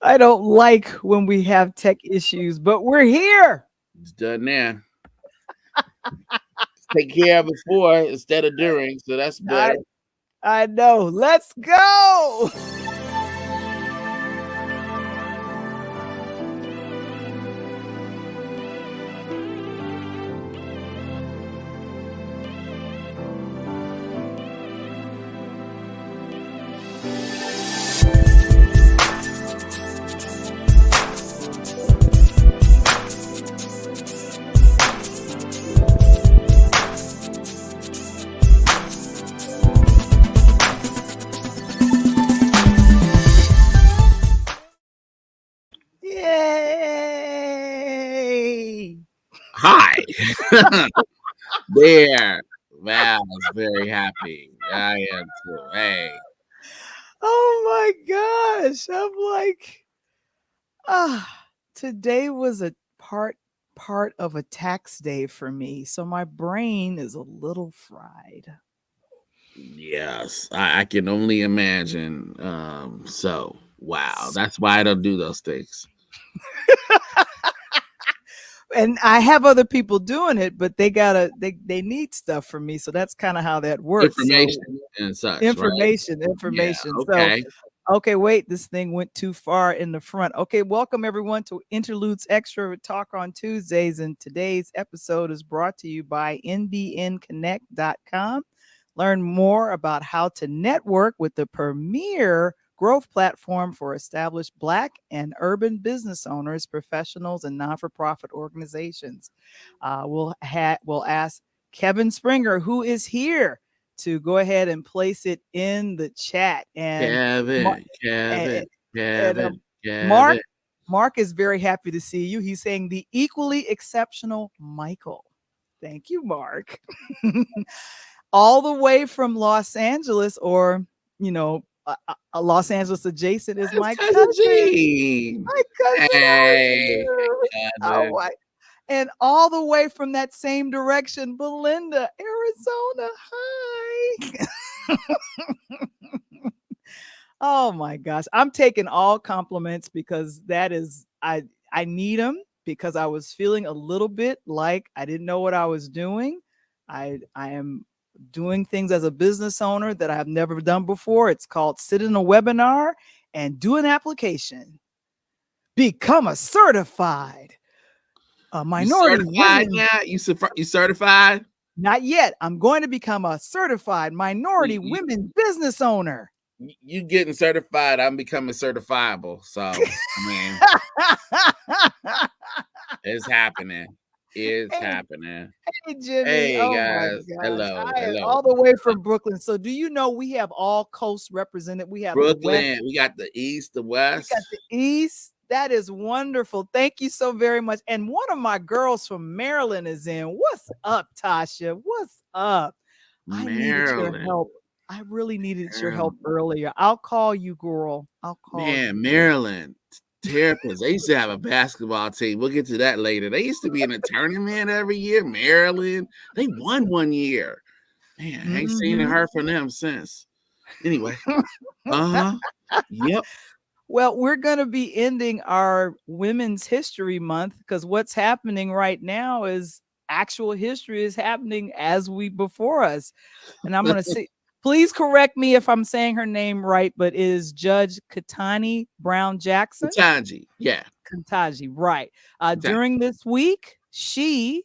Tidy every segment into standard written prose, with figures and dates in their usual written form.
I don't like when we have tech issues, but we're here. It's done now. Take care of before instead of during, so that's I better. I know. Let's go. Yay! Hi. There. Wow, I was very happy. I am too. Hey. Oh my gosh. I'm like, today was a part of a tax day for me. So my brain is a little fried. Yes, I can only imagine. So wow, that's why I don't do those things. And I have other people doing it, but they need stuff from me. So that's kind of how that works. So Information and such, right? Yeah, information. So okay. okay, wait, this thing went too far in the front. Okay, welcome everyone to Interludes Extra with Talk on Tuesdays. And today's episode is brought to you by nbnconnect.com. Learn more about how to network with the premier growth platform for established Black and urban business owners, professionals, and non for profit organizations. We'll ask Kevin Springer, who is here, to go ahead and place it in the chat. Kevin, And, Kevin, and Kevin, Mark, Kevin. Mark is very happy to see you. He's saying the equally exceptional Michael. Thank you, Mark. All the way from Los Angeles, or you know, Los Angeles adjacent, is That's my cousin cousin. Gene. My cousin, how are Hey, you? Oh, cousin. my. And all the way from that same direction, Belinda, Arizona. Hi. Oh my gosh. I'm taking all compliments because that is I need them because I was feeling a little bit like I didn't know what I was doing. I am doing things as a business owner that I have never done before. It's called sit in a webinar and do an application. Become a certified You minority certified women. now? You certified? Not yet. I'm going to become a certified minority You, women business owner. you getting certified? I'm becoming certifiable. So I mean, it's happening. It's Hey, happening. hey, Jimmy. Hey Oh my guys, gosh. hello, I am hello. all the way from Brooklyn. So do you know we have all coasts represented? We have the West, Brooklyn. We got the East, the we got West. the East. That is wonderful. Thank you so very much. And one of my girls from Maryland is in. What's up, Tasha? What's up? I needed your Maryland. help. I really needed your help Maryland. earlier. I'll call you, girl. I'll call you. Man, Maryland. Terrapins. They used to have a basketball team. We'll get to that later. They used to be in a tournament every year. Maryland. They won one year. Man, I ain't seen or Hmm. heard from them since. Anyway. Uh-huh. Yep. Well, we're going to be ending our Women's History Month because what's happening right now is actual history is happening as we before us. And I'm going to see, please correct me if I'm saying her name right, but it is Judge Katani Brown Jackson. Katanji. Yeah. Kantaji, right. Katanji. During this week, she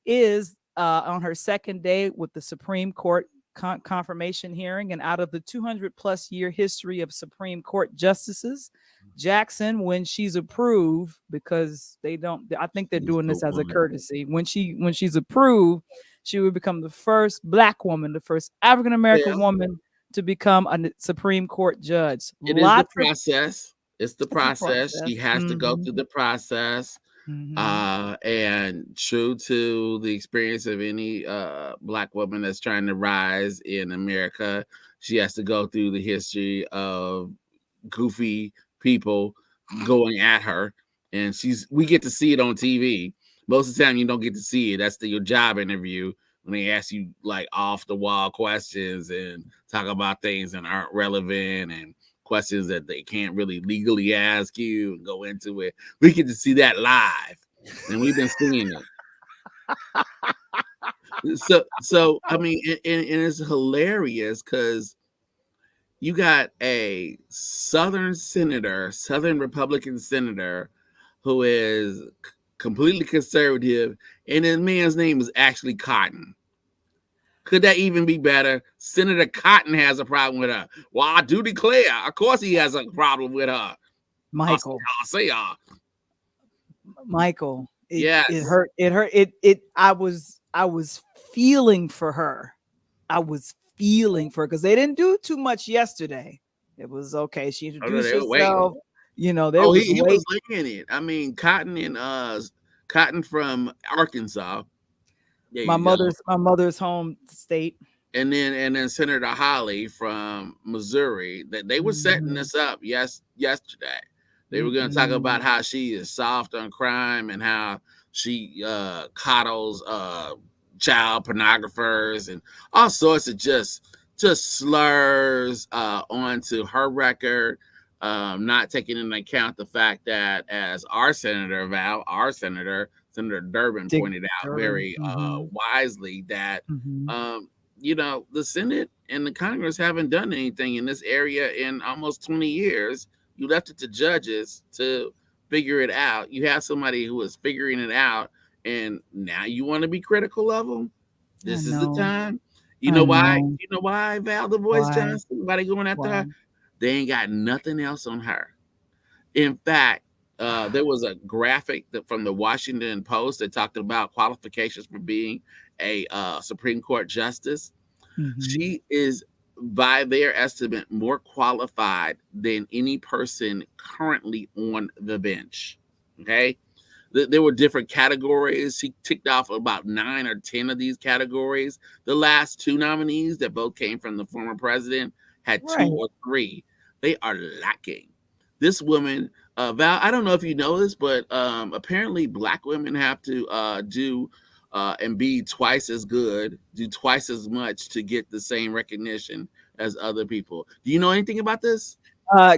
is on her second day with the Supreme Court confirmation hearing. And out of the 200 plus year history of Supreme Court justices, Jackson, when she's approved, because they don't, I think they're She's doing the this as a one. courtesy. When she's approved, she will become the first Black woman, the first African American Well, woman to become a Supreme Court judge. it is the Lots of process. It's the it's a process. process. She has to go Hmm. through the process. Hmm. And true to the experience of any black woman that's trying to rise in America, she has to go through the history of goofy people going at her, and we get to see it on TV. Most of the time you don't get to see it. That's your job interview, when they ask you like off the wall questions and talk about things that aren't relevant and questions that they can't really legally ask you and go into it. We get to see that live, and we've been seeing it. So I mean, and it's hilarious because you got a Southern Republican senator, who is completely conservative, and his man's name is actually Cotton. Could that even be better? Senator Cotton has a problem with her. Well, I do declare, of course, he has a problem with her. Michael, I'll say, Michael, it yes. hurt. It hurt. I was feeling for her. I was feeling for her because they didn't do too much yesterday. It was okay. She Oh no, introduced they were waiting. herself. There Oh, was he wait. was laying it. I mean, Cotton from Arkansas. There My you go. mother's home state. And then Senator Holly from Missouri, that they were setting Mhm. this up yesterday. They were going to talk about Mm-mm. how she is soft on crime and how she coddles child pornographers and all sorts of just slurs onto her record, not taking into account the fact that, as Senator Durbin Dick pointed out Durbin. very Hmm. wisely, that Hmm. um, the Senate and the Congress haven't done anything in this area in almost 20 years. You left it to judges to figure it out. You have somebody who is figuring it out, and now you want to be critical of them. I This is the know. time. You I know why? know. You know why, Val the Voice Why? Johnson? Why they going after Why? her? They ain't got nothing else on her. In fact, there was a graphic from the Washington Post that talked about qualifications for being a Supreme Court justice. Hmm. She is, by their estimate, more qualified than any person currently on the bench. Okay. There were different categories. She ticked off about 9 or 10 of these categories. The last two nominees, that both came from the former president, had two Right. or three. They are lacking. This woman, Val, I don't know if you know this, but apparently Black women have to do and be twice as good, do twice as much to get the same recognition as other people. Do you know anything about this?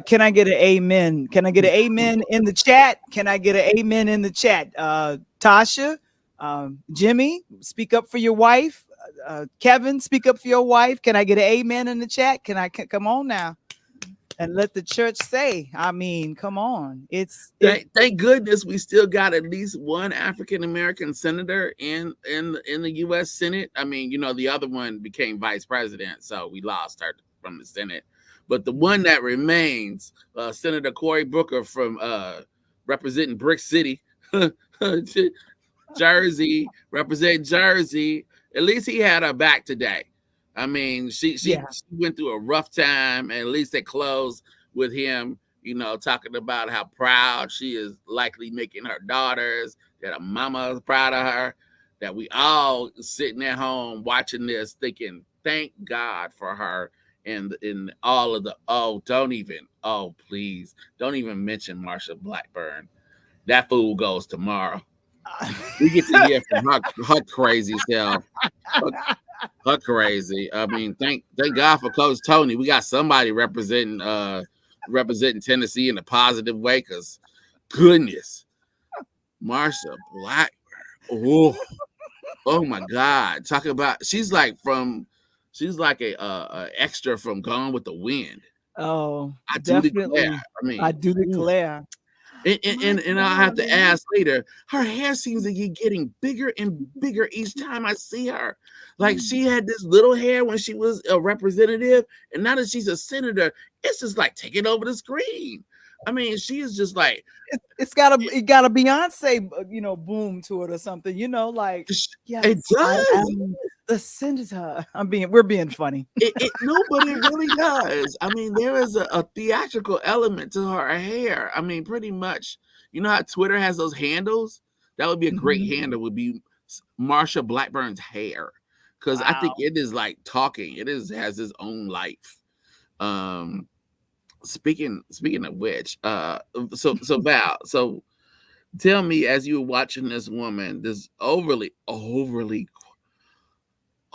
Can I get an amen? Can I get an amen in the chat? Can I get an amen in the chat? Tasha, Jimmy, speak up for your wife. Kevin, speak up for your wife. Can I get an amen in the chat? Come on now and let the church say? I mean, come on. Thank goodness we still got at least one African American senator in the U.S. Senate. I mean, the other one became vice president, so we lost her from the Senate. But the one that remains, Senator Cory Booker from representing Brick City, Jersey, represent Jersey. At least he had her back today. I mean, she Yeah. went through a rough time, and at least they closed with him, talking about how proud she is likely making her daughters, that her mama is proud of her, that we all sitting at home watching this thinking, thank God for her. And in all of the, please don't even mention Marsha Blackburn. That fool goes tomorrow. We get to hear from her crazy self. Her, her crazy. I mean, thank God for Coach Tony. We got somebody representing Tennessee in a positive way. Cause goodness, Marsha Black. Oh, oh my God. Talk about she's like a extra from Gone with the Wind. Oh, I do declare. definitely. I I mean, do declare. My and I'll have to darling. ask later. Her hair seems to get getting bigger and bigger each time I see her. Like, she had this little hair when she was a representative, and now that she's a senator, it's just like taking over the screen. I mean, she is just like It got a Beyonce, boom to it or something, like, it yes, I does. am the senator. We're being funny. No, but it really does. I mean, there is a theatrical element to her hair. I mean, pretty much, you know how Twitter has those handles? That would be a great Mhm. handle, would be Marsha Blackburn's hair. Because I think Wow. it is like talking. It has its own life. Um, speaking of which, so Val, so tell me, as you were watching this woman, this overly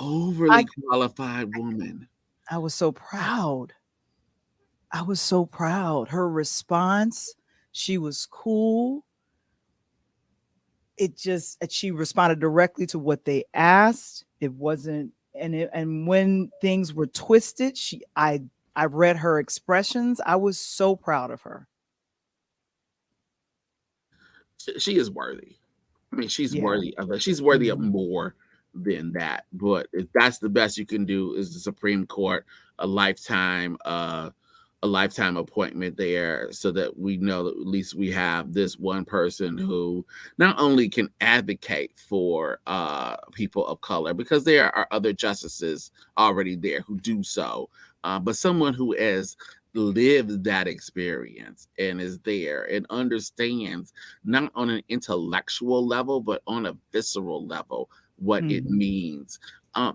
I qualified woman, I was so proud. I was so proud. Her response, she was cool. She responded directly to what they asked. It wasn't and when things were twisted, I read her expressions. I was so proud of her. She is worthy. I mean, she's Yeah. worthy of it. She's worthy of Mhm. more than that. But if that's the best you can do, is the Supreme Court a lifetime a lifetime appointment there, so that we know that at least we have this one person who not only can advocate for people of color, because there are other justices already there who do so, but someone who has lived that experience and is there and understands, not on an intellectual level, but on a visceral level, what it Mhm. means.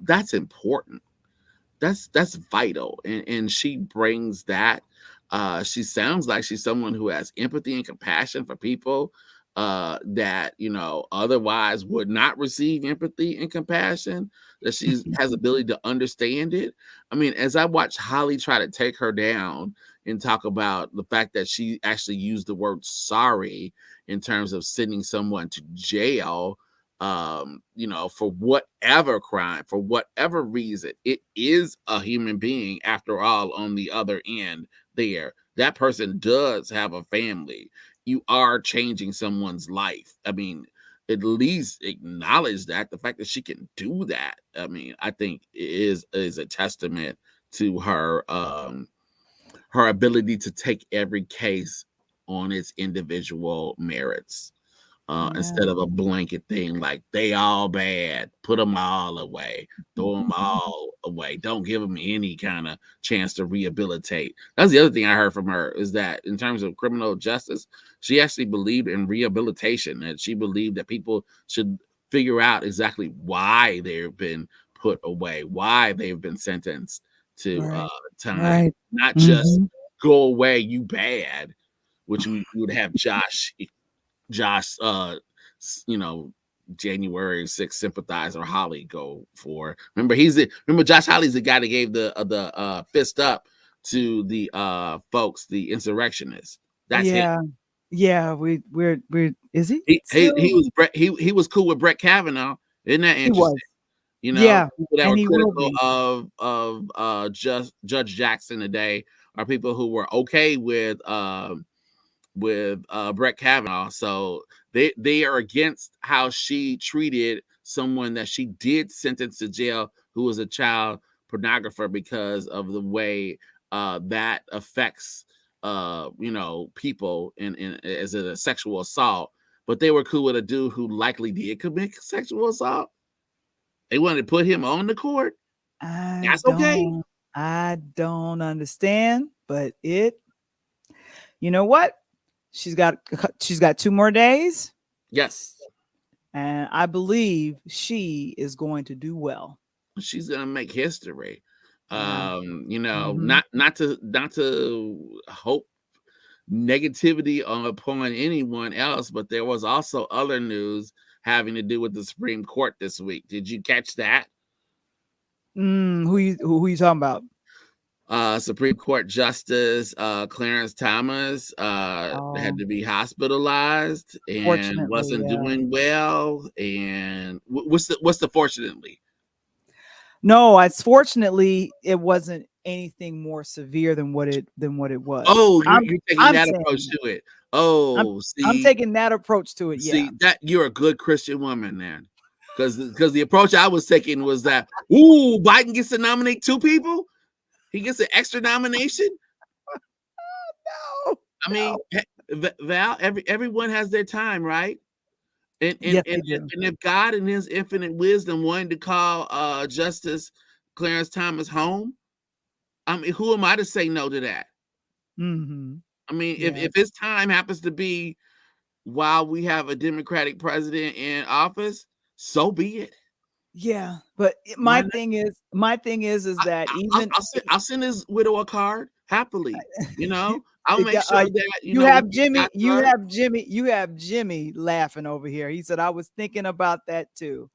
That's important. That's vital, and she brings that. She sounds like she's someone who has empathy and compassion for people that, otherwise would not receive empathy and compassion. That she has ability to understand it. I mean, as I watch Holly try to take her down and talk about the fact that she actually used the word sorry in terms of sending someone to jail, for whatever crime, for whatever reason, it is a human being after all on the other end there. That person does have a family. You are changing someone's life. I mean, at least acknowledge that. The fact that she can do that, I mean, I think is a testament to her ability to take every case on its individual merits, Yeah. instead of a blanket thing like they all bad, put them all away, throw them all away, don't give them any kind of chance to rehabilitate. That's the other thing I heard from her, is that in terms of criminal justice, she actually believed in rehabilitation, and she believed that people should figure out exactly why they've been put away, why they've been sentenced to Right. time, Right. not just Mhm. go away, you bad, which we would have Josh, you know, January 6th sympathizer Holly go for. Remember Josh Holly's the guy that gave the fist up to the folks, the insurrectionists. That's him. Yeah. Yeah, we're is he He still? was he was cool with Brett Kavanaugh. Isn't that He interesting? was. Yeah, People that and were he will critical be. of just Judge Jackson today are people who were okay with Brett Kavanaugh. So they are against how she treated someone that she did sentence to jail, who was a child pornographer, because of the way that affects people in as a sexual assault. But they were cool with a dude who likely did commit sexual assault. They wanted to put him on the court. I That's okay. don't I don't understand, but you know what? She's got 2 more days, Yes, and I believe she is going to do well. she's gonna make history. Yeah. Mhm. Not to hope negativity upon anyone else, but there was also other news having to do with the Supreme Court this week. Did you catch that? Who you talking about? Supreme Court Justice Clarence Thomas had Oh, to be hospitalized and fortunately, wasn't yeah. doing well. And what's the fortunately? No, it's fortunately it wasn't anything more severe than what it was. Oh, you're I'm you're taking I'm that saying approach that. to it. I'm Oh, I'm taking that approach to it, yeah. see that you're a good Christian woman then, because the approach I was taking was that, ooh, Biden gets to nominate two people. He gets an extra nomination. No, I no. mean, Val, everyone has their time, right? And and Yes, and they do. and if God in His infinite wisdom wanted to call Justice Clarence Thomas home, I mean, who am I to say no to that? Mhm. I mean, if Yes. his time happens to be while we have a Democratic president in office, so be it. Yeah, but Why not? my thing is I, that I'll, even I'll send I'll send his widow a card happily. I'll make yeah, sure that you we have get back Jimmy to you her. have Jimmy you have Jimmy laughing over here. He said, "I was thinking about that too."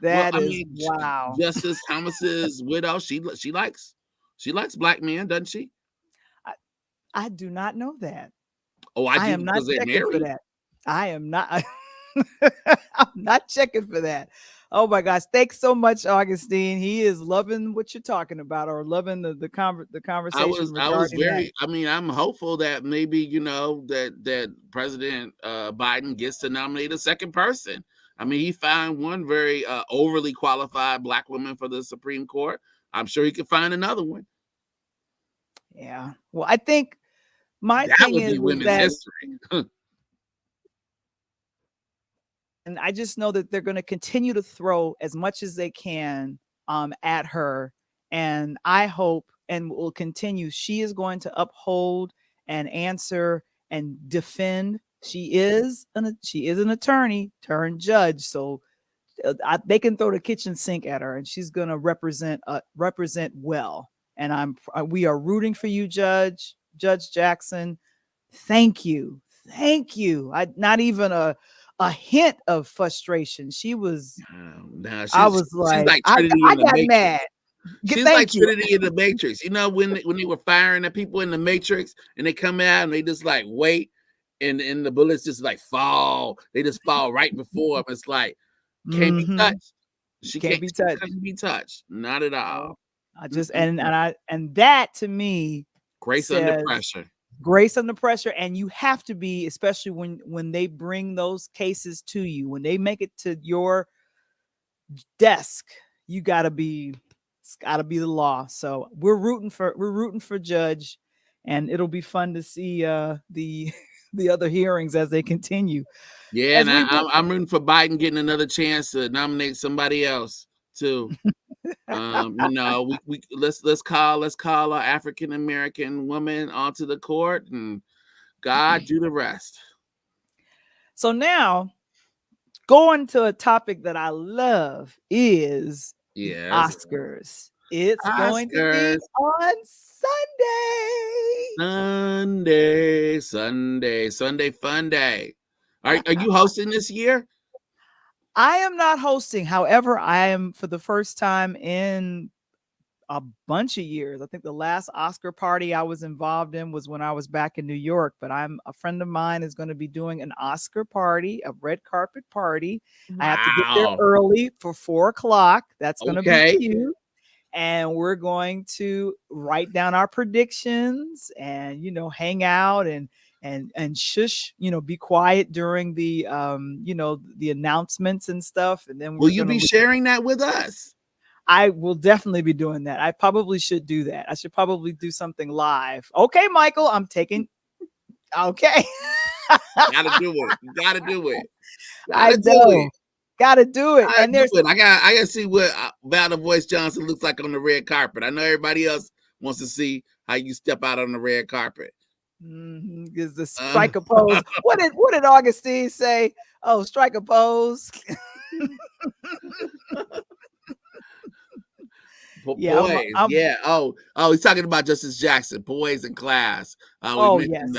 Well, That I is mean, wow. Justice Thomas's widow, she likes black men, doesn't she? I do not know that. Oh, I I do am not because they're checking for married. that. I am not. I'm not checking for that. Oh my gosh! Thanks so much, Augustine. He is loving what you're talking about, or loving the conversation I was regarding that. very. I mean, I'm hopeful that maybe that President Biden gets to nominate a second person. I mean, he found one very overly qualified black woman for the Supreme Court. I'm sure he could find another one. Yeah. Well, I think my That thing would be is women's that, history. and I just know that they're going to continue to throw as much as they can at her, and I hope and will continue. She is going to uphold and answer and defend. She is an attorney turned judge, so they can throw the kitchen sink at her, and she's going to represent well. And we are rooting for you, Judge Jackson. Thank you, thank you. I not even a hint of frustration. She was. Now I was she's like, like Trinity I in the got Matrix. mad. She's like Thank you. Trinity in the Matrix. You know when they were firing at people in the Matrix and they come out and they just like wait and the bullets just like fall. They just fall right before them. It's like can't be Mm-hmm. touched. She Can't can't. be She touched. couldn't be touched. Not at all. No. I just Mm-mm. and that to me Grace under says pressure. grace under pressure, and you have to be, especially when they bring those cases to you, when they make it to your desk, you got to be, it's got to be the law. So we're rooting for Judge, and it'll be fun to see the the other hearings as they continue. Yeah, As and we move. I'm rooting for Biden getting another chance to nominate somebody else too. We let's call our African American woman onto the court, and God do the rest. So now, going to a topic that I love is the Yes, Oscars. It's going to be Oscars on Sunday. Sunday fun day. Are you hosting this year? I am not hosting. However, I am, for the first time in a bunch of years. I think the last Oscar party I was involved in was when I was back in New York. But I'm a friend of mine is going to be doing an Oscar party, a red carpet party. I have to get there Wow. early for 4 o'clock. That's going to be Okay. cute. And we're going to write down our predictions and hang out and shush, be quiet during the announcements and stuff, and then Will we're you going to be leave. sharing that with us? I will definitely be doing that. I probably should do that. I should probably do something live. Okay, Michael, I'm taking. Okay. Gotta do it. You gotta do it. I Gotta do it. know. Got to do it. Gotta And do there's it. I gotta see what Valor Voice Johnson looks like on the red carpet. I know everybody else wants to see how you step out on the red carpet. is the Uh, strike a pose. What did Augustine say? Oh, strike a pose. Yeah, Boys, yeah. He's talking about Justice Jackson, boys in class. oh yes.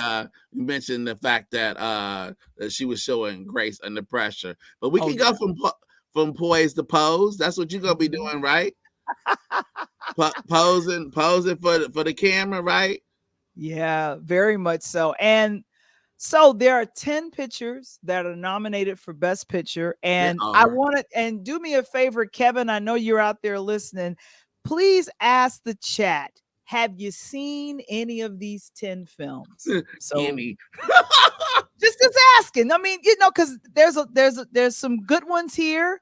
We mentioned the fact that she was showing grace under pressure. But we Oh can go yeah. from poise to pose. That's what you're gonna be Mhm. doing, right? Posing for the camera, right? Yeah, very much so. And so there are 10 pictures that are nominated for Best Picture. They And I are. want to, and do me a favor, Kevin. I know you're out there listening. Please ask the chat, have you seen any of these 10 films? So Any. just asking. I mean, because there's some good ones here.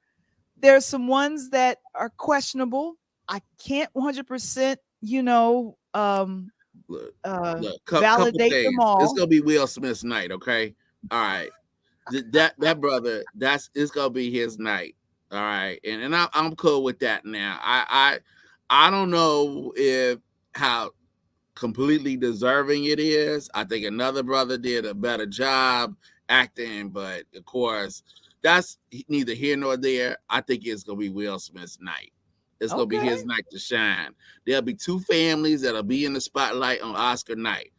There's some ones that are questionable. I can't 100%, Look, couple validate them things. It's all. gonna be Will Smith's night, okay? All right. That brother, it's gonna be his night. All right. And I'm cool with that now. I don't know if how completely deserving it is. I think another brother did a better job acting, but of course, that's neither here nor there. I think it's gonna be Will Smith's night. It's gonna be Okay. his night to shine. There'll be two families that'll be in the spotlight on Oscar night.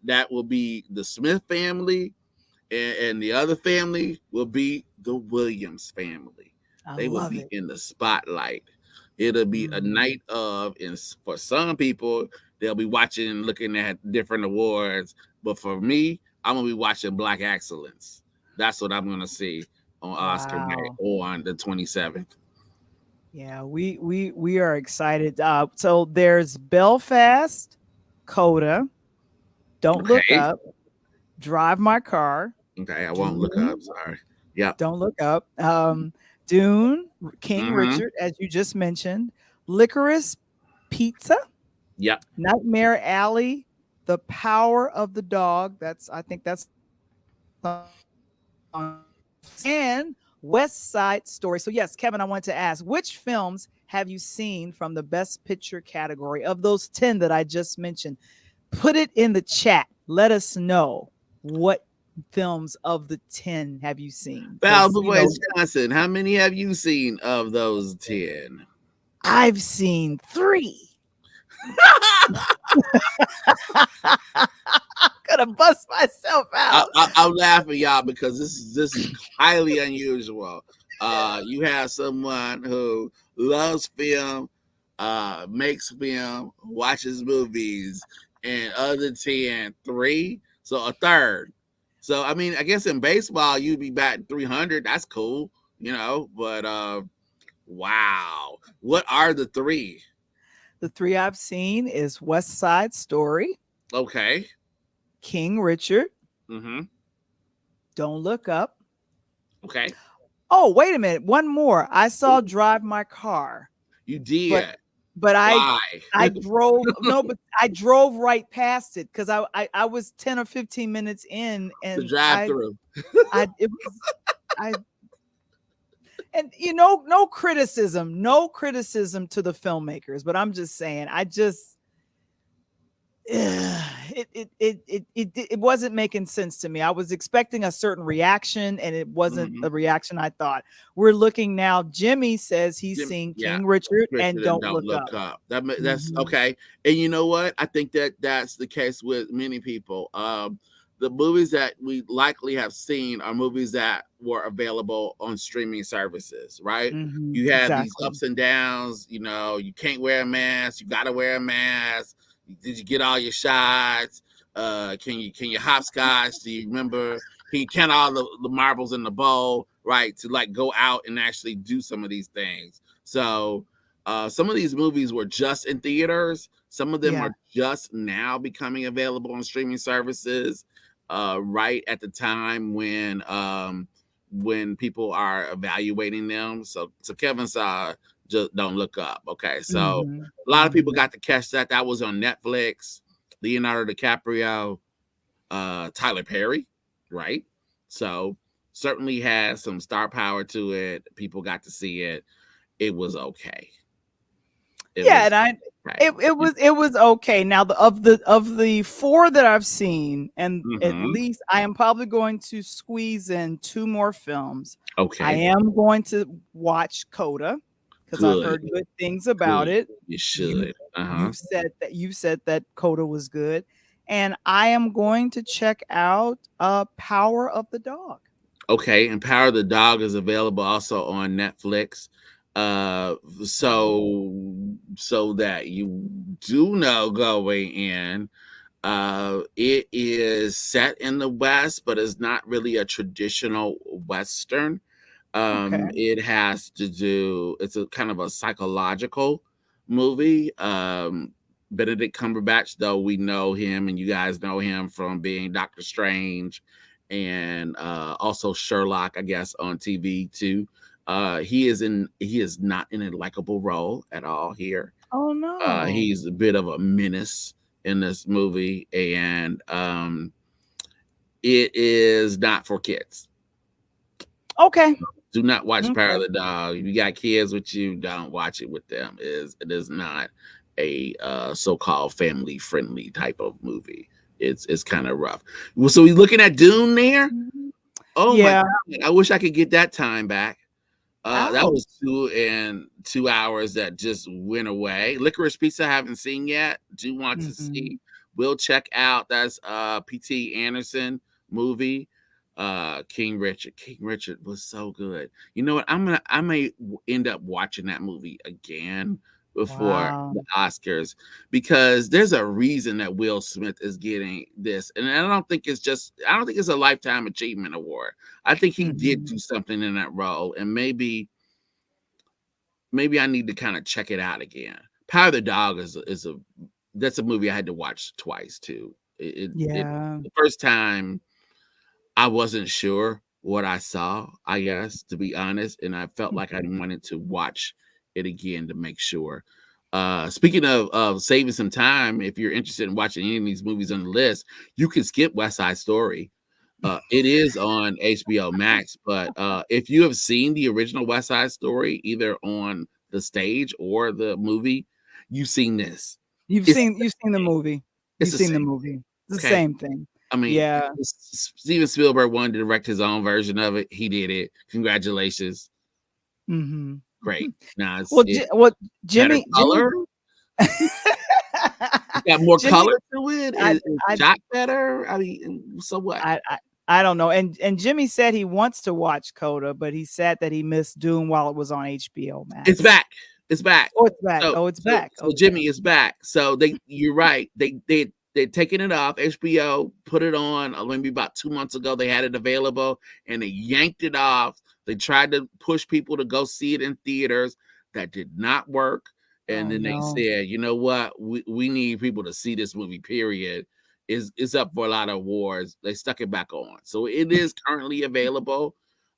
That will be the Smith family, and the other family will be the Williams family. I They will love be it. in the spotlight. It'll be a Mhm. night of, and for some people, they'll be watching and looking at different awards. But for me, I'm gonna be watching Black Excellence. That's what I'm gonna see on Oscar night Wow. on the 27th. Yeah, we are excited. So there's Belfast, Coda, Don't Look Okay. Up, Drive My Car, Okay, I won't look up. Dune, Sorry. Yep. Don't Look Up, Dune, King Mm-hmm. Richard, as you just mentioned, Licorice Pizza, Yep. Nightmare Alley, The Power of the Dog. I think that's on, and West Side Story. So yes, Kevin, I wanted to ask, which films have you seen from the Best Picture category of those 10 that I just mentioned? Put it in the chat. Let us know what films of the 10 have you seen? Because, Belleville, Wisconsin. How many have you seen of those 10? I've seen 3. I'm gonna bust myself out. I'm laughing, y'all, because this is highly unusual. You have someone who loves film, makes film, watches movies, and other 10, 3, so a third. So I mean, I guess in baseball you'd be batting 300. That's cool, But wow, what are the 3? The 3 I've seen is West Side Story, Okay. King Richard, Mm-hmm. Don't Look Up. Okay. Oh, wait a minute. One more. I saw Drive My Car, You but did. but Why? I drove no, but I drove right past it because I was 10 or 15 minutes in, The and drive through. I it was I and no criticism to the filmmakers, but I'm just saying I just it wasn't making sense to me. I was expecting a certain reaction, and it wasn't Mm-hmm. the reaction I thought. We're looking now. Jimmy says he's seen Yeah, King Richard and Richard and Don't Don't Look Look Up. Up. That's Mhm. okay. And you know what? I think that's the case with many people. The movies that we likely have seen are movies that were available on streaming services, right? Mhm. You have these Exactly. ups and downs. You can't wear a mask. You got to wear a mask. Did you get all your shots? Can you hopscotch? Do you remember? Can you count all the marbles in the bowl? Right, to like go out and actually do some of these things. So some of these movies were just in theaters. Some of them Yeah. are just now becoming available on streaming services. Right at the time when people are evaluating them. So Kevin saw Just Don't Look Up. Okay, so Mhm. a lot of people Mhm. got to catch that. That was on Netflix. Leonardo DiCaprio, Tyler Perry, right? So certainly has some star power to it. People got to see it. It was okay. It Yeah, was and okay. it was okay. Now the 4 that I've seen, and at Mm-hmm. least I am probably going to squeeze in 2 more films. I Okay. am going to watch Coda because I've Good. heard good things about Good. it. You You should. Uh-huh. you said that Coda was good, and I am going to check out Power of the Dog. Okay. And Power of the Dog is available also on Netflix. So that you do know going in, it is set in the West, but it's not really a traditional Western. Okay. It has to do. It's a kind of a psychological movie. Benedict Cumberbatch, though we know him, and you guys know him from being Doctor Strange, and also Sherlock, I guess, on TV too. He is not in a likable role at all here. Oh no. He's a bit of a menace in this movie, and it is not for kids. Okay. Do not watch Power of Okay. the Dog. If you got kids with you, don't watch it with them. It is not a so-called family-friendly type of movie. It's kind of rough. Well, so we looking at Dune there. Oh my Yeah. god! I wish I could get that time back. That was Ouch. 2 hours that just went away. Licorice Pizza I haven't seen yet. Do want to Mhm. see. We'll check out. That's P.T. Anderson movie. King Richard. King Richard was so good. You know what? I may end up watching that movie again before Wow. the Oscars, because there's a reason that Will Smith is getting this. And I don't think it's a lifetime achievement award. I think he did Mhm. do something in that role, and maybe I need to kind of check it out again. Power of the Dog is a that's a movie I had to watch twice too. Yeah. The first time I wasn't sure what I saw, I guess, to be honest, and I felt like I wanted to watch it again to make sure. Speaking of saving some time, if you're interested in watching any of these movies on the list, you can skip West Side Story. It is on HBO Max, but if you have seen the original West Side Story, either on the stage or the movie, you've seen this. It's You've seen the movie. it's You've the seen the same. movie. It's the Okay, same thing. I mean, Yeah. Steven Spielberg wanted to direct his own version of it. He did it. Congratulations. Mhm. Great. Now Well, it's better Jimmy color. It's got more Jimmy color to it. I It's I shot better. I mean, so what? I don't know, and Jimmy said he wants to watch Coda, but he said that he missed Dune while it was on HBO It's Max. back. It's back. Oh, it's back. So Oh, it's so back. so Okay. Jimmy is back. So you're right. They're taking it off. HBO put it on maybe about 2 months ago. They had it available and they yanked it off. They tried to push people to go see it in theaters. That did not work. And Oh, then they no. said, you know what? We need people to see this movie, period. Is up for a lot of awards. They stuck it back on. So it is currently available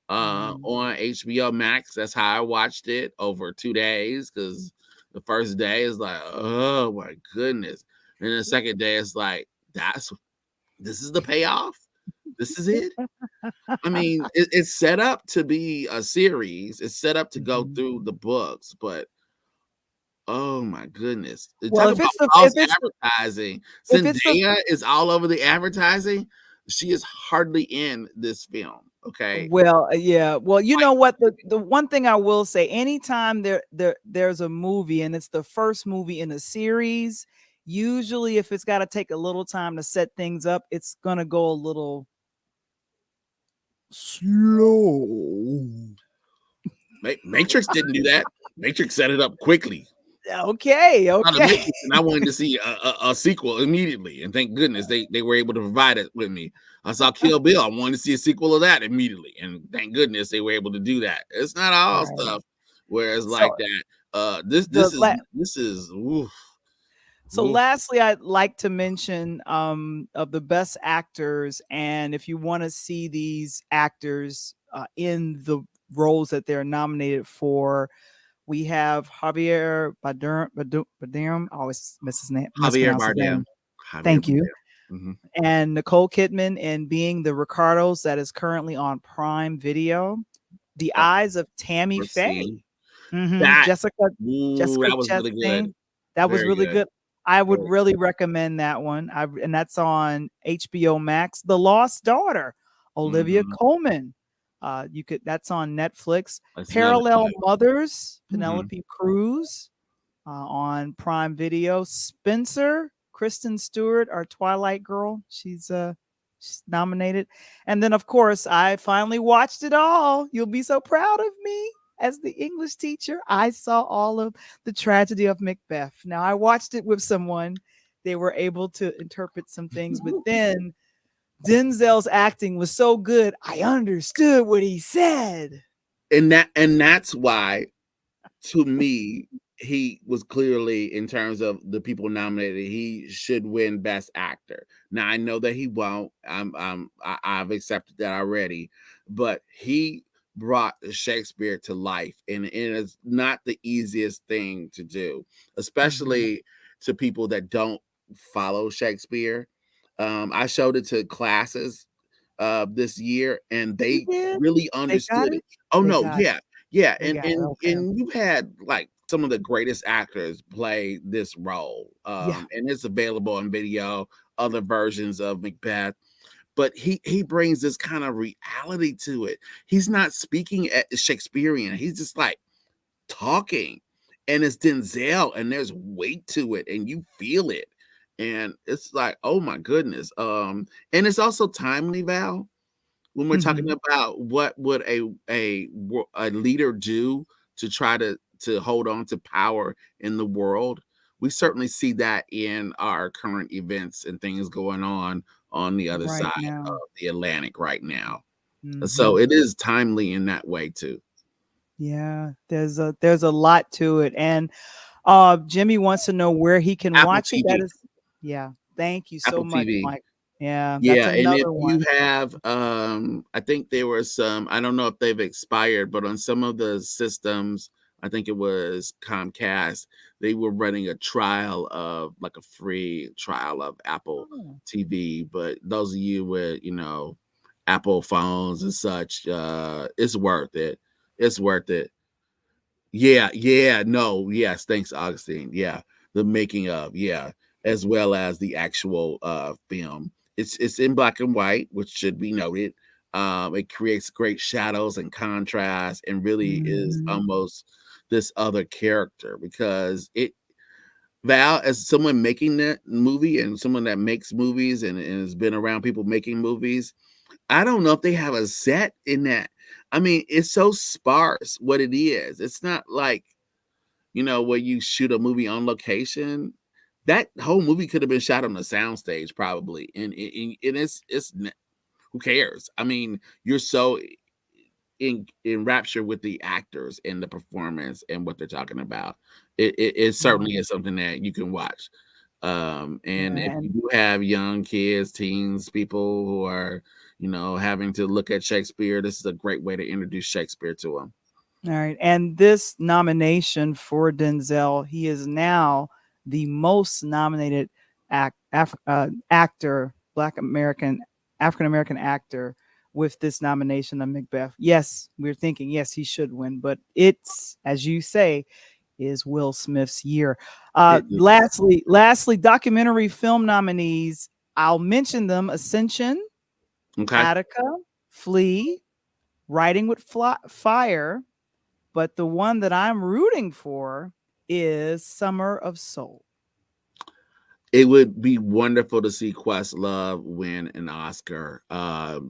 Mhm. on HBO Max. That's how I watched it over 2 days, because the first day is like, oh my goodness. And the second day is like, this is the payoff. This is it. I mean, it's set up to be a series. It's set up to go Mhm. through the books, but oh my goodness. Well, Talk about false advertising. if it's the Zendaya is all over the advertising. She is hardly in this film. Okay. well, yeah. Well, you Like, know what? The one thing I will say, anytime there's a movie and it's the first movie in a series, usually if it's got to take a little time to set things up, it's gonna go a little slow. Matrix didn't do that. Matrix set it up quickly. Okay, I saw the okay. Matrix and I wanted to see a sequel immediately, and thank goodness they were able to provide it with me. I saw Kill Bill. I wanted to see a sequel of that immediately, and thank goodness they were able to do that. It's not all Right. stuff where it's So like that. This the this is la- this is oof, So oof. lastly, I'd like to mention of the best actors, and if you want to see these actors in the roles that they're nominated for, we have Javier Bardem. I always Javier mispronounce his Bardem. name. Javier Thank you. Bardem. Mm-hmm. And Nicole Kidman in Being the Ricardos, that is currently on Prime Video. The Yep. Eyes of Tammy We're seeing Faye. Mhm, that. Ooh, Jessica that was really good. Chastain. That was Very really good. good. I would Very really recommend that one. And that's on HBO Max. The Lost Daughter, good. Olivia Mm-hmm. Colman. You could That's on Netflix. That's another Parallel good. Mothers, Mm-hmm. Penelope Cruz, on Prime Video. Spencer, Kristen Stewart, our Twilight girl. She's nominated. And then of course, I finally watched it all. You'll be so proud of me. As the English teacher, I saw all of The Tragedy of Macbeth. Now I watched it with someone. They were able to interpret some things, but then Denzel's acting was so good, I understood what he said. And that's why, to me, he was clearly, in terms of the people nominated, he should win Best Actor. Now I know that he won't. I've accepted that already, but he brought Shakespeare to life, and it is not the easiest thing to do, Mhm. especially to people that don't follow Shakespeare. I showed it to classes this year, and You they did? really They got understood it. it? Oh They no, got it. yeah, yeah, They got it. Okay. and you had like some of the greatest actors play this role, Yeah. and it's available on video, other versions of Macbeth. But he brings this kind of reality to it. He's not speaking at Shakespearean. He's just like talking, and it's Denzel, and there's weight to it, and you feel it, and it's like, oh my goodness. And it's also timely, Val, when we're talking Mhm. about what would a leader do to try to to hold on to power in the world. We certainly see that in our current events and things going on the other Right side of now. the Atlantic right now. So Hmm. it is timely in that way too. Yeah, there's a lot to it. And Jimmy wants to know where he can Apple watch it. That TV. is, yeah. Thank you so Apple much, TV. Mike. Yeah, that's Yeah, and if another you one. have, I think there were some, I don't know if they've expired, but on some of the systems, I think it was Comcast, they were running a trial of like a free trial of Apple Oh, TV. But those of you with, Apple phones and such, it's worth it. It's worth it. Yeah, yeah, no, yes, thanks, Augustine. Yeah, the making of, yeah, as well as the actual film. It's in black and white, which should be noted. It creates great shadows and contrast, and really is mhm. almost this other character because it Val, as someone making that movie and someone that makes movies and has been around people making movies, I don't know if they have a set in that. I mean, it's so sparse what it is. It's not like where you shoot a movie on location. That whole movie could have been shot on a soundstage, probably, and who cares? I mean, you're so in rapture with the actors and the performance and what they're talking about. It Yeah, certainly is something that you can watch. And yeah, if and you do have young kids, teens, people who are having to look at Shakespeare, this is a great way to introduce Shakespeare to them. all right. And this nomination for Denzel, he is now the most nominated actor, Black American, African American actor with this nomination of Macbeth. Yes, we're thinking, yes, he should win, but it's, as you say, is Will Smith's year. It is. Lastly, documentary film nominees. I'll mention them: Ascension, Okay. Attica, Flea, Writing with Fire, but the one that I'm rooting for is Summer of Soul. It would be wonderful to see Questlove win an Oscar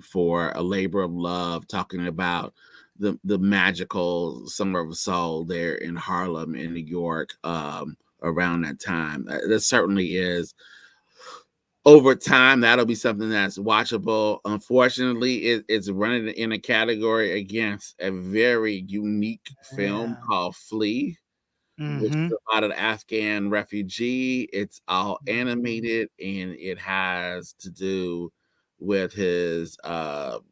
for A Labor of Love, talking about the magical Summer of Soul there in Harlem in New York around that time. That certainly is. Over time, that'll be something that's watchable. Unfortunately, it's running in a category against a very unique film Yeah. called Flea, which Mm-hmm. is about an Afghan refugee. It's all Mm-hmm. animated and it has to do with his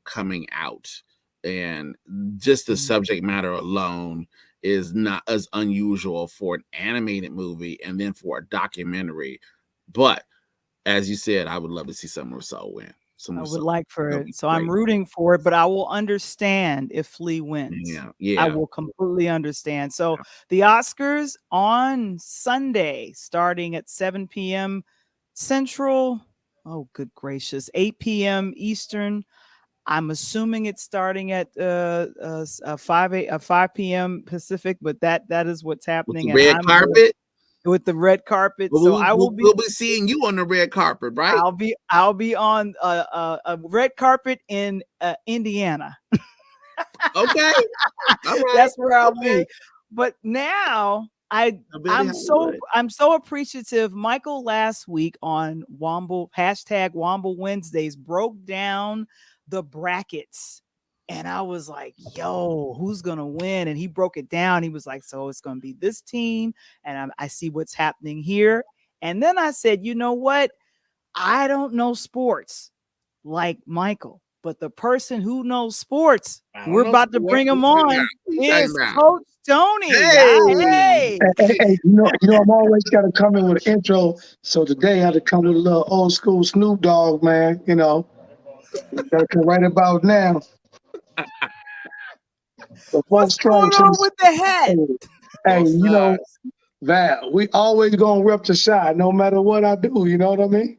coming out. And just the subject matter alone is not as unusual for an animated movie and then for a documentary. But as you said, I would love to see Summer Soul win. I Summer would Soul. like for That'll it. be So I'm great. rooting for it, but I will understand if Flea wins. Yeah. I Yeah. will completely understand. So the Oscars on Sunday, starting at 7 p.m. Central. Oh, good gracious. 8 p.m. Eastern. I'm assuming it's starting at 5 p.m. Pacific, but that is what's With the happening, and red I'm going carpet. with the red carpet. Well, So I will be we'll be seeing you on the red carpet, right? I'll be on a red carpet in Indiana. Okay. All right. That's where I'll Okay. be. But now I bet it Hollywood. I'm so appreciative. Michael last week on Wamble #Wamble Wednesdays broke down the brackets. And I was like, yo, who's gonna win? And he broke it down. He was like, so it's gonna be this team, and I see what's happening here. And then I said, you know what? I don't know sports like Michael, but the person who knows sports, I don't we're know about to what bring him you talking about. on, What you talking is about? Coach Tony. Hey. Hey. Hey, I'm always got to come in with an intro. So today I had to come with a little old school Snoop Dogg, man. Got to come right about now. The four What's going stripes. on with the hat? Hey, Both sides. Val, we always gonna rep the side, no matter what I do. You know what I mean?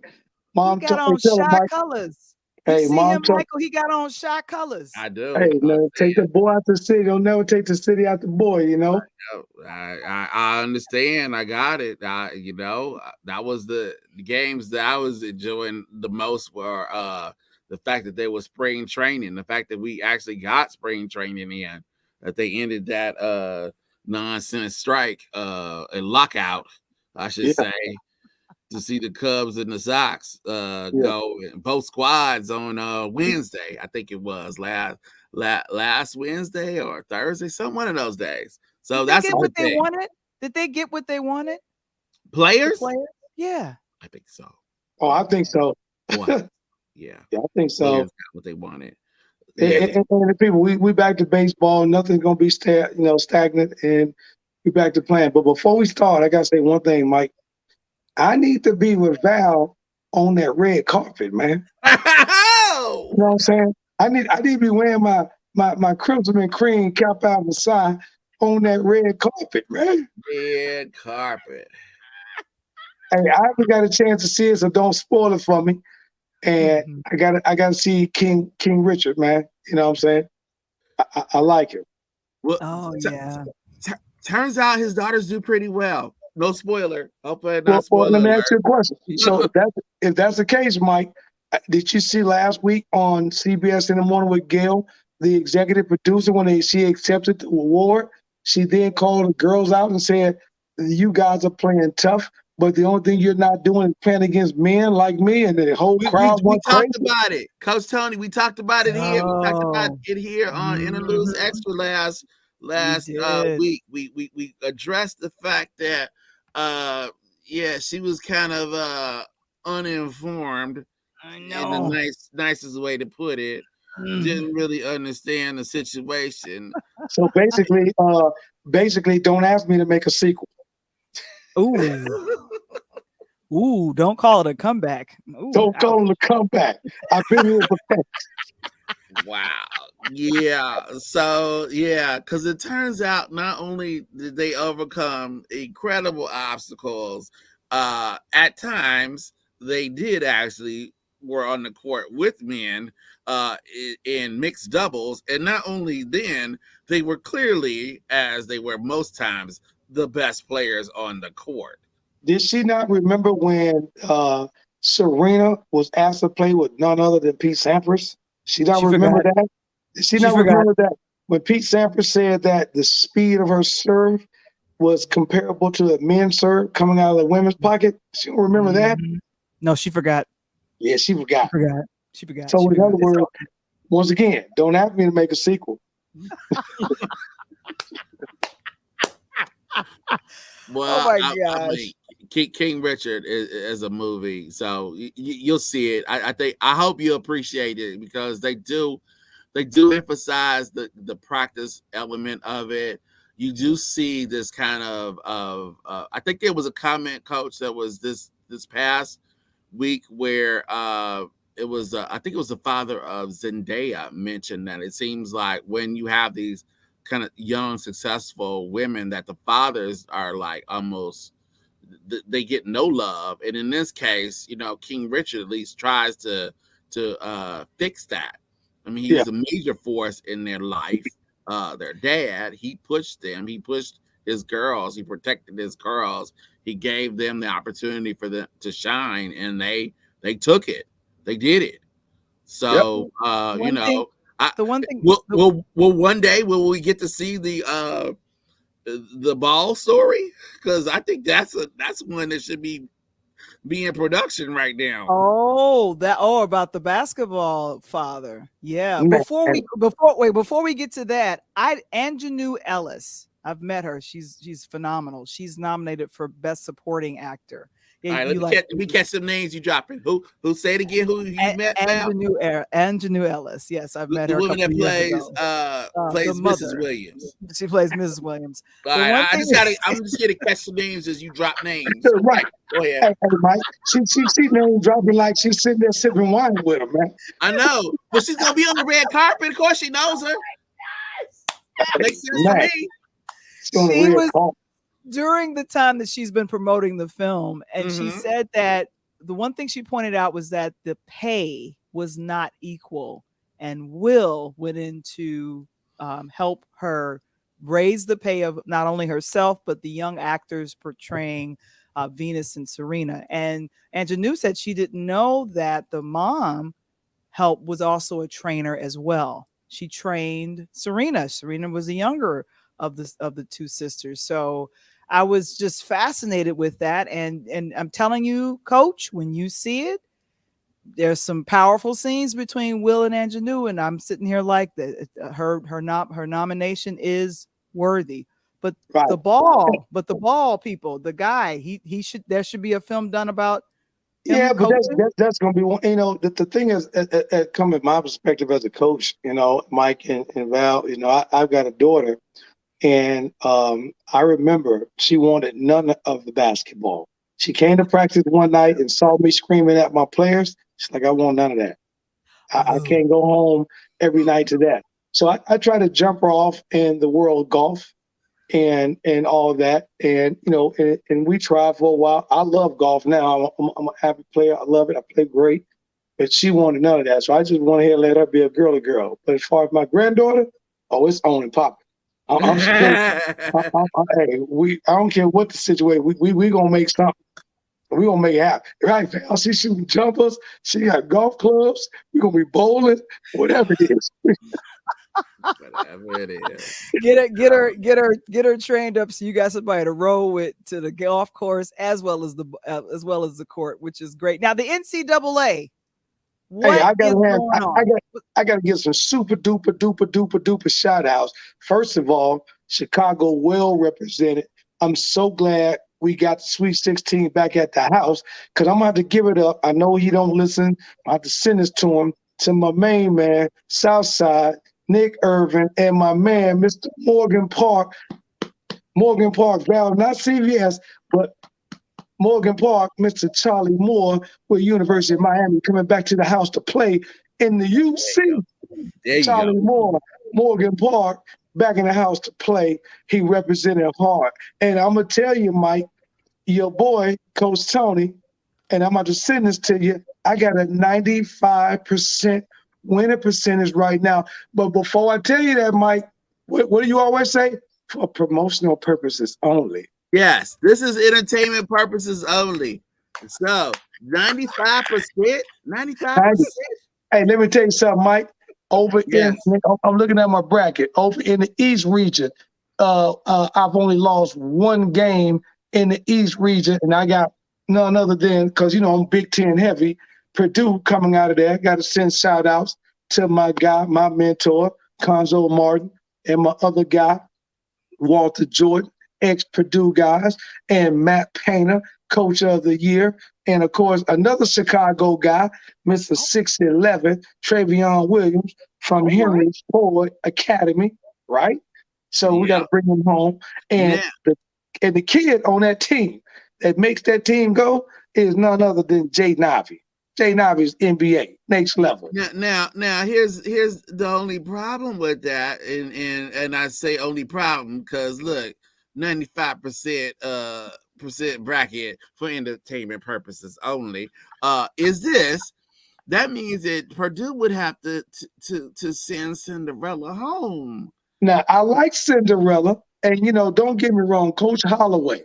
He Mom got told me, on tell him, shy Mike. colors. You Hey, see mom him, told. Michael? He got on shy colors. I do. Hey, man, take the boy out the city. Don't never take the city out the boy. I understand. I got it. That was the games that I was enjoying the most were the fact that there was spring training, the fact that we actually got spring training in, that they ended that nonsense strike and lockout, I should say, to see the Cubs and the Sox go in both squads on Wednesday. I think it was last Wednesday or Thursday, some one of those days. So Did they that's get a what good they thing. wanted? Did they get what they wanted? The Players? players? Yeah. I think so. Oh, I think so. Boy, yeah, I think so. players got what they wanted. And the people, we back to baseball. Nothing's gonna be stagnant, and we back to playing. But before we start, I gotta say one thing, Mike. I need to be with Val on that red carpet, man. You know what I'm saying? I need to be wearing my crimson and cream Cap Alpha Psi on that red carpet, man. Red carpet. Hey, I haven't got a chance to see it, so don't spoil it for me. And I gotta see King Richard, man. You know what I'm saying? I like it. Well, turns out his daughters do pretty well. No spoiler. Hopefully not Well, spoiler let me alert. ask you a question. So if that's the case, Mike, did you see last week on CBS in the morning with Gail, the executive producer, when she accepted the award? She then called the girls out and said, "You guys are playing tough, but the only thing you're not doing is playing against men like me." And the whole crowd we went crazy. talked about it, Coach Tony. We talked about it here. We talked about it here on Interludes Extra last week. We addressed the fact that she was kind of uninformed. I know. In the nicest way to put it. Didn't really understand the situation. So basically, don't ask me to make a sequel. Ooh, don't call it a comeback. Ooh, don't call it a comeback. I've been here before. Wow. Yeah. So because it turns out not only did they overcome incredible obstacles, at times they did actually were on the court with men in mixed doubles, and not only then, they were clearly, as they were most times, the best players on the court. Did she not remember when Serena was asked to play with none other than Pete Sampras? She remember that? Did she not remember that when Pete Sampras said that the speed of her serve was comparable to the men's serve coming out of the women's pocket? She don't remember that? No, she forgot. Yeah, she forgot. She forgot. So in other words, once again, don't ask me to make a sequel. Well, oh my gosh. I mean, King Richard is a movie, so you'll see it. I hope you appreciate it, because they do emphasize the practice element of it. You do see this kind of I think there was a comment, Coach, that was this past week where it was I think it was the father of Zendaya mentioned that it seems like when you have these kind of young successful women, that the fathers are like almost they get no love. And in this case, King Richard at least tries to fix that. I mean, he was a major force in their life. Their dad, he pushed them. He pushed his girls. He protected his girls. He gave them the opportunity for them to shine, and they took it. They did it. So, the one thing. Will one day will we get to see the ball story? Because I think that's one that should be in production right now. About the basketball father. Yeah. Before we get to that, Anjanou Ellis. I've met her. She's phenomenal. She's nominated for Best Supporting Actor. Yeah, all right, let me catch some names you dropping. Who say it again? Who you met? Anjanou Ellis. Yes, I've met her. The woman that plays Mrs. Williams. She plays Mrs. Williams. All right, I'm just here to catch some names as you drop names. Right. Go ahead. Hey, Mike. She name dropping like she's sitting there sipping wine with her, man. I know, but she's gonna be on the red carpet. Of course, she knows her. Makes sense to me. She was during the time that she's been promoting the film, and she said that the one thing she pointed out was that the pay was not equal, and Will went in to help her raise the pay of not only herself but the young actors portraying Venus and Serena. And Anjanou said she didn't know that the mom was also a trainer as well. She trained Serena. Serena was a younger of the two sisters. So I was just fascinated with that, and I'm telling you, Coach, when you see it, there's some powerful scenes between Will and Ingenue, and I'm sitting here like her nomination is worthy. But Right. the ball people, the guy, he should there should be a film done about him Yeah, but coaching. that's going to be one. The thing is, coming my perspective as a coach, Mike and Val, I've got a daughter, and I remember she wanted none of the basketball. She came to practice one night and saw me screaming at my players. She's like, I want none of that. I can't go home every night to that. So I try to jump her off in the world of golf and all of that. And, and we tried for a while. I love golf now. I'm a happy player. I love it. I play great. But she wanted none of that. So I just went ahead and let her be a girly girl. But as far as my granddaughter, oh, it's on and popping. I'm straight. I don't care what the situation. We gonna make something. We gonna make it happen, right? Val? She shooting jumpers. She got golf clubs. We gonna be bowling, whatever it is. Whatever it is. Get her trained up so you got somebody to roll with to the golf course as well as the court, which is great. Now the NCAA. What I is going on? I got to give some super duper shout outs. First of all, Chicago well represented. I'm so glad we got the Sweet 16 back at the house because I'm going to have to give it up. I know he don't listen. I have to send this to him, to my main man, Southside, Nick Irvin, and my man, Mr. Morgan Park, Val, not CVS, but Morgan Park, Mr. Charlie Moore with University of Miami coming back to the house to play in the UC. There you Charlie go. Moore, Morgan Park back in the house to play. He represented hard. And I'm going to tell you, Mike, your boy, Coach Tony, and I'm about to send this to you. I got a 95% winning percentage right now. But before I tell you that, Mike, what do you always say? For promotional purposes only. Yes, this is entertainment purposes only. So 95%, 95%. Hey, let me tell you something, Mike. Yes. I'm looking at my bracket. Over in the East region, I've only lost one game in the East region, and I got none other than, because, I'm Big Ten heavy, Purdue coming out of there. I got to send shout outs to my guy, my mentor, Conzo Martin, and my other guy, Walter Jordan, ex-Purdue guys, and Matt Painter, Coach of the Year, and of course another Chicago guy, Mr. 6'11", Travion Williams from Henry Ford Academy, right? So we got to bring him home, and the kid on that team that makes that team go is none other than Jay Navi. Jay Navi's NBA next level. Now, here's the only problem with that, and I say only problem because look, 95% bracket for entertainment purposes only. Is this? That means that Purdue would have to send Cinderella home. Now I like Cinderella, and don't get me wrong, Coach Holloway,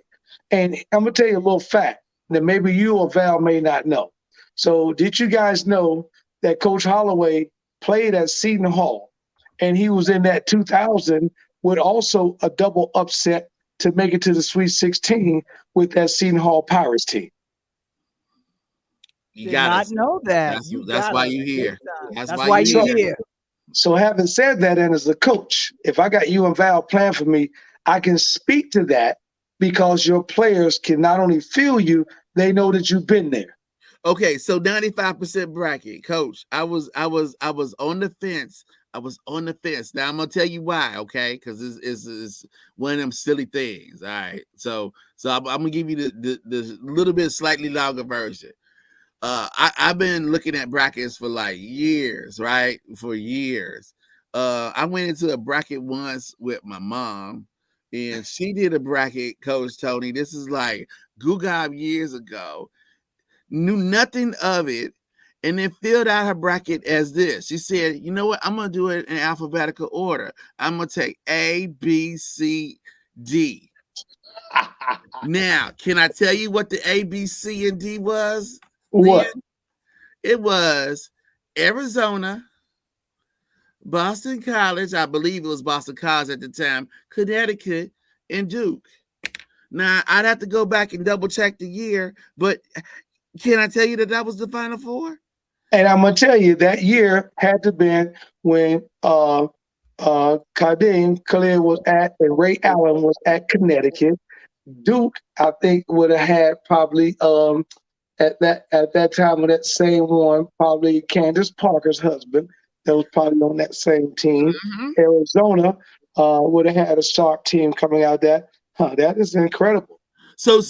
and I'm gonna tell you a little fact that maybe you or Val may not know. So did you guys know that Coach Holloway played at Seton Hall, and he was in that 2000 with also a double upset to make it to the Sweet 16 with that Seton Hall Pirates team? You did not know that. That's why you're here. That's why you're here. So having said that, and as a coach, if I got you and Val playing for me, I can speak to that because your players can not only feel you, they know that you've been there. Okay, so 95% bracket, Coach. I was on the fence. I was on the fence. Now I'm gonna tell you why, okay? Because it's one of them silly things. All right. So I'm gonna give you the little bit slightly longer version. I've been looking at brackets for like years, right? For years. I went into a bracket once with my mom, and she did a bracket, Coach Tony. This is like Gugab years ago. Knew nothing of it, and then filled out her bracket as this. She said, you know what? I'm going to do it in alphabetical order. I'm going to take A, B, C, D. Now, can I tell you what the A, B, C, and D was? What? It was Arizona, Boston College, I believe it was Boston College at the time, Connecticut, and Duke. Now, I'd have to go back and double check the year, but can I tell you that was the Final Four? And I'm gonna tell you that year had to been when Kadeem Khalil was at and Ray Allen was at Connecticut. Duke, I think, would have had probably at that time of that same one, probably Candace Parker's husband that was probably on that same team. Mm-hmm. Arizona would have had a sharp team coming out that. That is incredible. So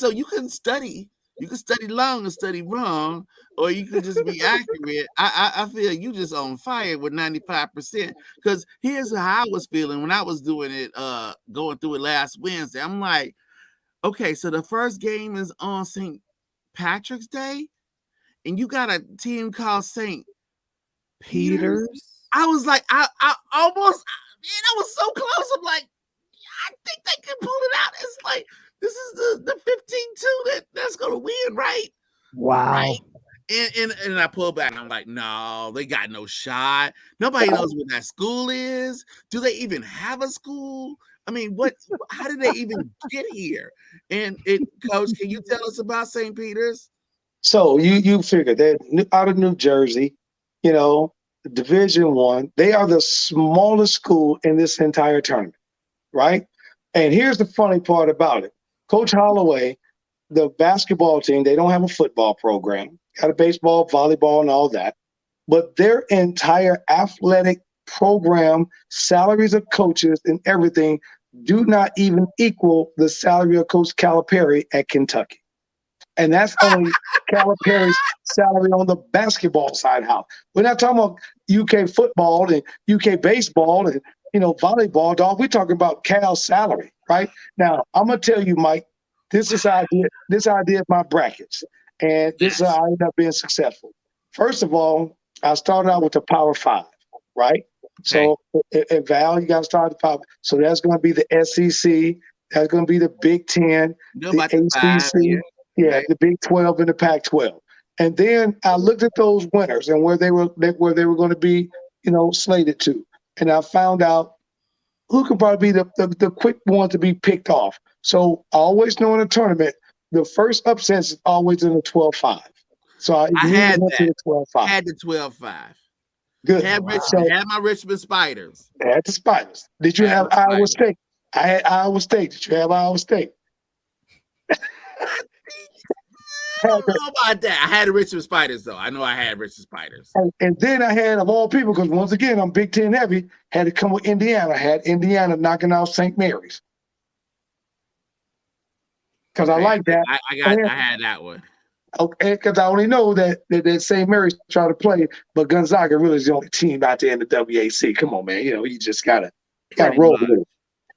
you can study. You can study long and study wrong, or you could just be accurate. I feel you just on fire with 95%. Because here's how I was feeling when I was doing it, going through it last Wednesday. I'm like, okay, so the first game is on St. Patrick's Day, and you got a team called St. Peter's. I was like, I almost, man, I was so close. I'm like, I think they can pull it out. It's like, this is the 15-2 that's gonna win, right? Wow. Right. And I pull back and I'm like, no, they got no shot. Nobody knows what that school is. Do they even have a school? I mean, how did they even get here? And Coach, can you tell us about St. Peter's? So you figure they're out of New Jersey, Division One. They are the smallest school in this entire tournament, right? And here's the funny part about it. Coach Holloway, the basketball team, they don't have a football program, got a baseball, volleyball, and all that. But their entire athletic program, salaries of coaches and everything do not even equal the salary of Coach Calipari at Kentucky. And that's only Calipari's salary on the basketball side. How we're not talking about UK football and UK baseball and volleyball, dog. We're talking about Cal's salary, right? Now, I'm gonna tell you, Mike, this idea is my brackets, and this is how I ended up being successful. First of all, I started out with the Power Five, right? Okay. So, and Val, you got to start at the Power. So that's going to be the SEC. That's going to be the Big Ten, the ACC, right. The Big 12, and the Pac-12. And then I looked at those winners and where they were going to be, slated to. And I found out who could probably be the quick one to be picked off. So I always know in a tournament, the first upset is always in the 12-5. So I had went to the 12-5. Had the 12-5. Good. Had my Richmond Spiders. Had the Spiders. Did you have Iowa State? I had Iowa State. Did you have Iowa State? I don't know about that. I had the Richmond Spiders, though. I know I had Richmond Spiders. And then I had, of all people, because once again, I'm Big Ten heavy, had to come with Indiana. I had Indiana knocking out St. Mary's. Because I like that. I had that one. Okay, because I only know that St. Mary's trying to play, but Gonzaga really is the only team out there in the WAC. Come on, man. You just gotta roll with it.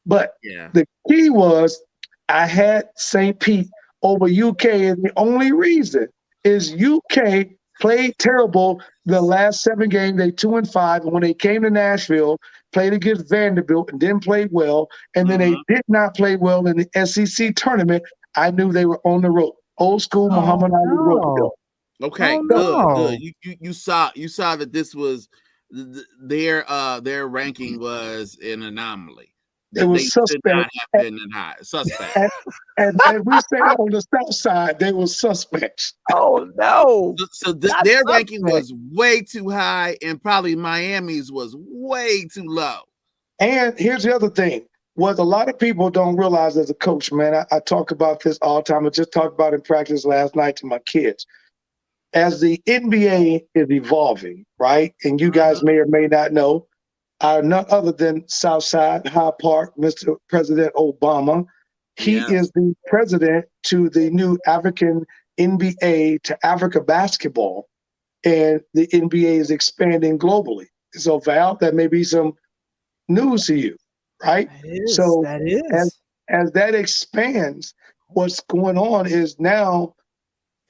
But the key was I had St. Pete over UK, and the only reason is UK played terrible the last 7 games. They 2-5, and when they came to Nashville, played against Vanderbilt and didn't play well, and then they did not play well in the SEC tournament. I knew they were on the road. Old school Muhammad Ali road. Okay, good. You saw that this was their ranking was an anomaly. It was suspect. Suspect. And we say on the south side, they were suspects. Oh no! So their ranking was way too high, and probably Miami's was way too low. And here's the other thing: what a lot of people don't realize as a coach, man. I talk about this all the time. I just talked about it in practice last night to my kids. As the NBA is evolving, right? And you guys may or may not know, are none other than Southside High Park, Mr. President Obama. He is the president to the new African NBA to Africa basketball, and the NBA is expanding globally. So, Val, that may be some news to you, right? That is. As that expands, what's going on is now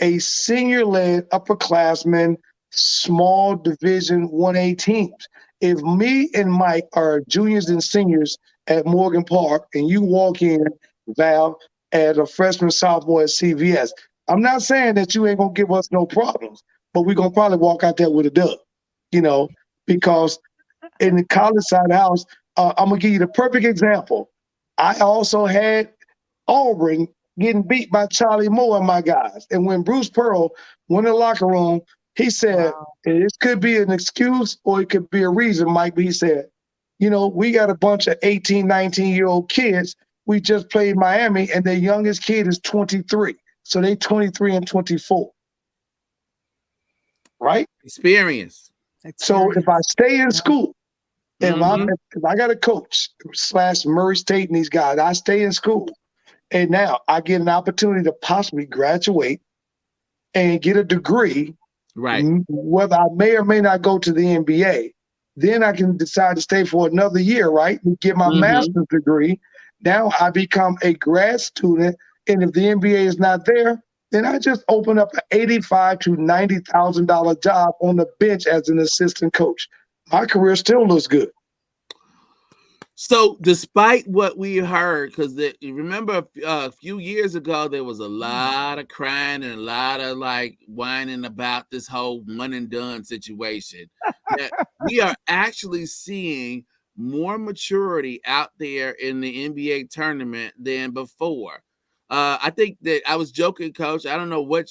a senior-led upperclassmen, small Division 1A teams. If me and Mike are juniors and seniors at Morgan Park and you walk in, Val, as a freshman, sophomore at CVS, I'm not saying that you ain't going to give us no problems, but we're going to probably walk out there with a dub, because in the college side of the house, I'm gonna give you the perfect example. I also had Auburn getting beat by Charlie Moore and my guys. And when Bruce Pearl went in the locker room, he said, Wow. and this could be an excuse or it could be a reason, Mike, but he said, you know, we got a bunch of 18, 19-year-old kids. We just played Miami, and their youngest kid is 23. So they 23 and 24, right? Experience. So if I Experience. stay in school, Mhm. if I got a coach / Murray State and these guys, I stay in school, and now I get an opportunity to possibly graduate and get a degree, Right. whether I may or may not go to the NBA. Then I can decide to stay for another year, right? And get my Mhm. master's degree. Now I become a grad student, and if the NBA is not there, then I just open up an $85,000 to $90,000 job on the bench as an assistant coach. My career still looks good. So, despite what we heard, because you remember a few years ago, there was a lot of crying and a lot of like whining about this whole one and done situation. That we are actually seeing more maturity out there in the NBA tournament than before. I think that I was joking, Coach. I don't know what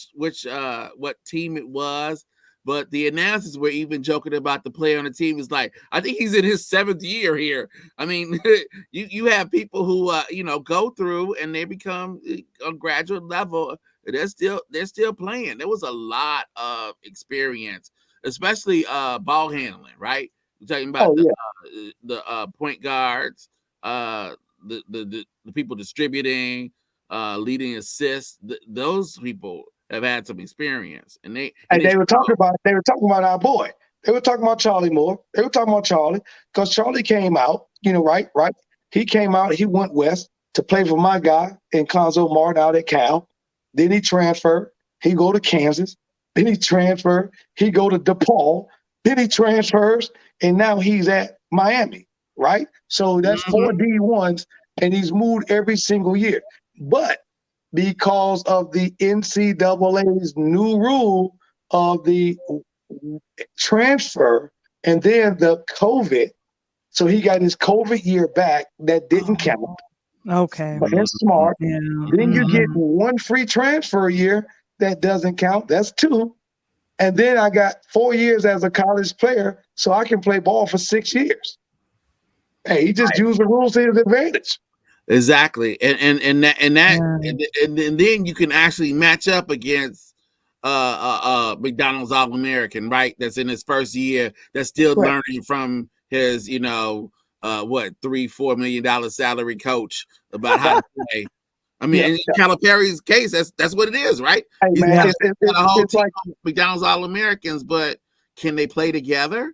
team it was, but the announcers were even joking about the player on the team. Is like, I think he's in his 7th year here. I mean, you have people who go through and they become a graduate level. They're still playing. There was a lot of experience, especially ball handling. Right, we're talking about Oh yeah. the point guards, the people distributing, leading assists. Those people have had some experience, and And it showed. they were talking about our boy. They were talking about Charlie Moore. They were talking about Charlie because Charlie came out, right. He came out, he went west to play for my guy in Conzo Martin out at Cal. Then he transferred. He go to Kansas. Then he transferred. He go to DePaul. Then he transfers, and now he's at Miami, right? So that's Mhm. 4 D1s, and he's moved every single year. But because of the NCAA's new rule of the transfer and then the COVID. So he got his COVID year back that didn't count, Oh, okay. but it's Mhm. smart. Yeah. Then you get Mhm. one free transfer year that doesn't count. That's 2. And then I got 4 years as a college player, so I can play ball for 6 years. Hey, he just used the rules to his advantage. Exactly, Yeah. and then you can actually match up against McDonald's All American, right? That's in his first year. That's still Correct. learning from his, $3-4 million salary coach about how to play. I mean, Yeah. in Calipari's case, that's what it is, right? Hey He's man, Yeah. got a whole it's team like of McDonald's All Americans, but can they play together?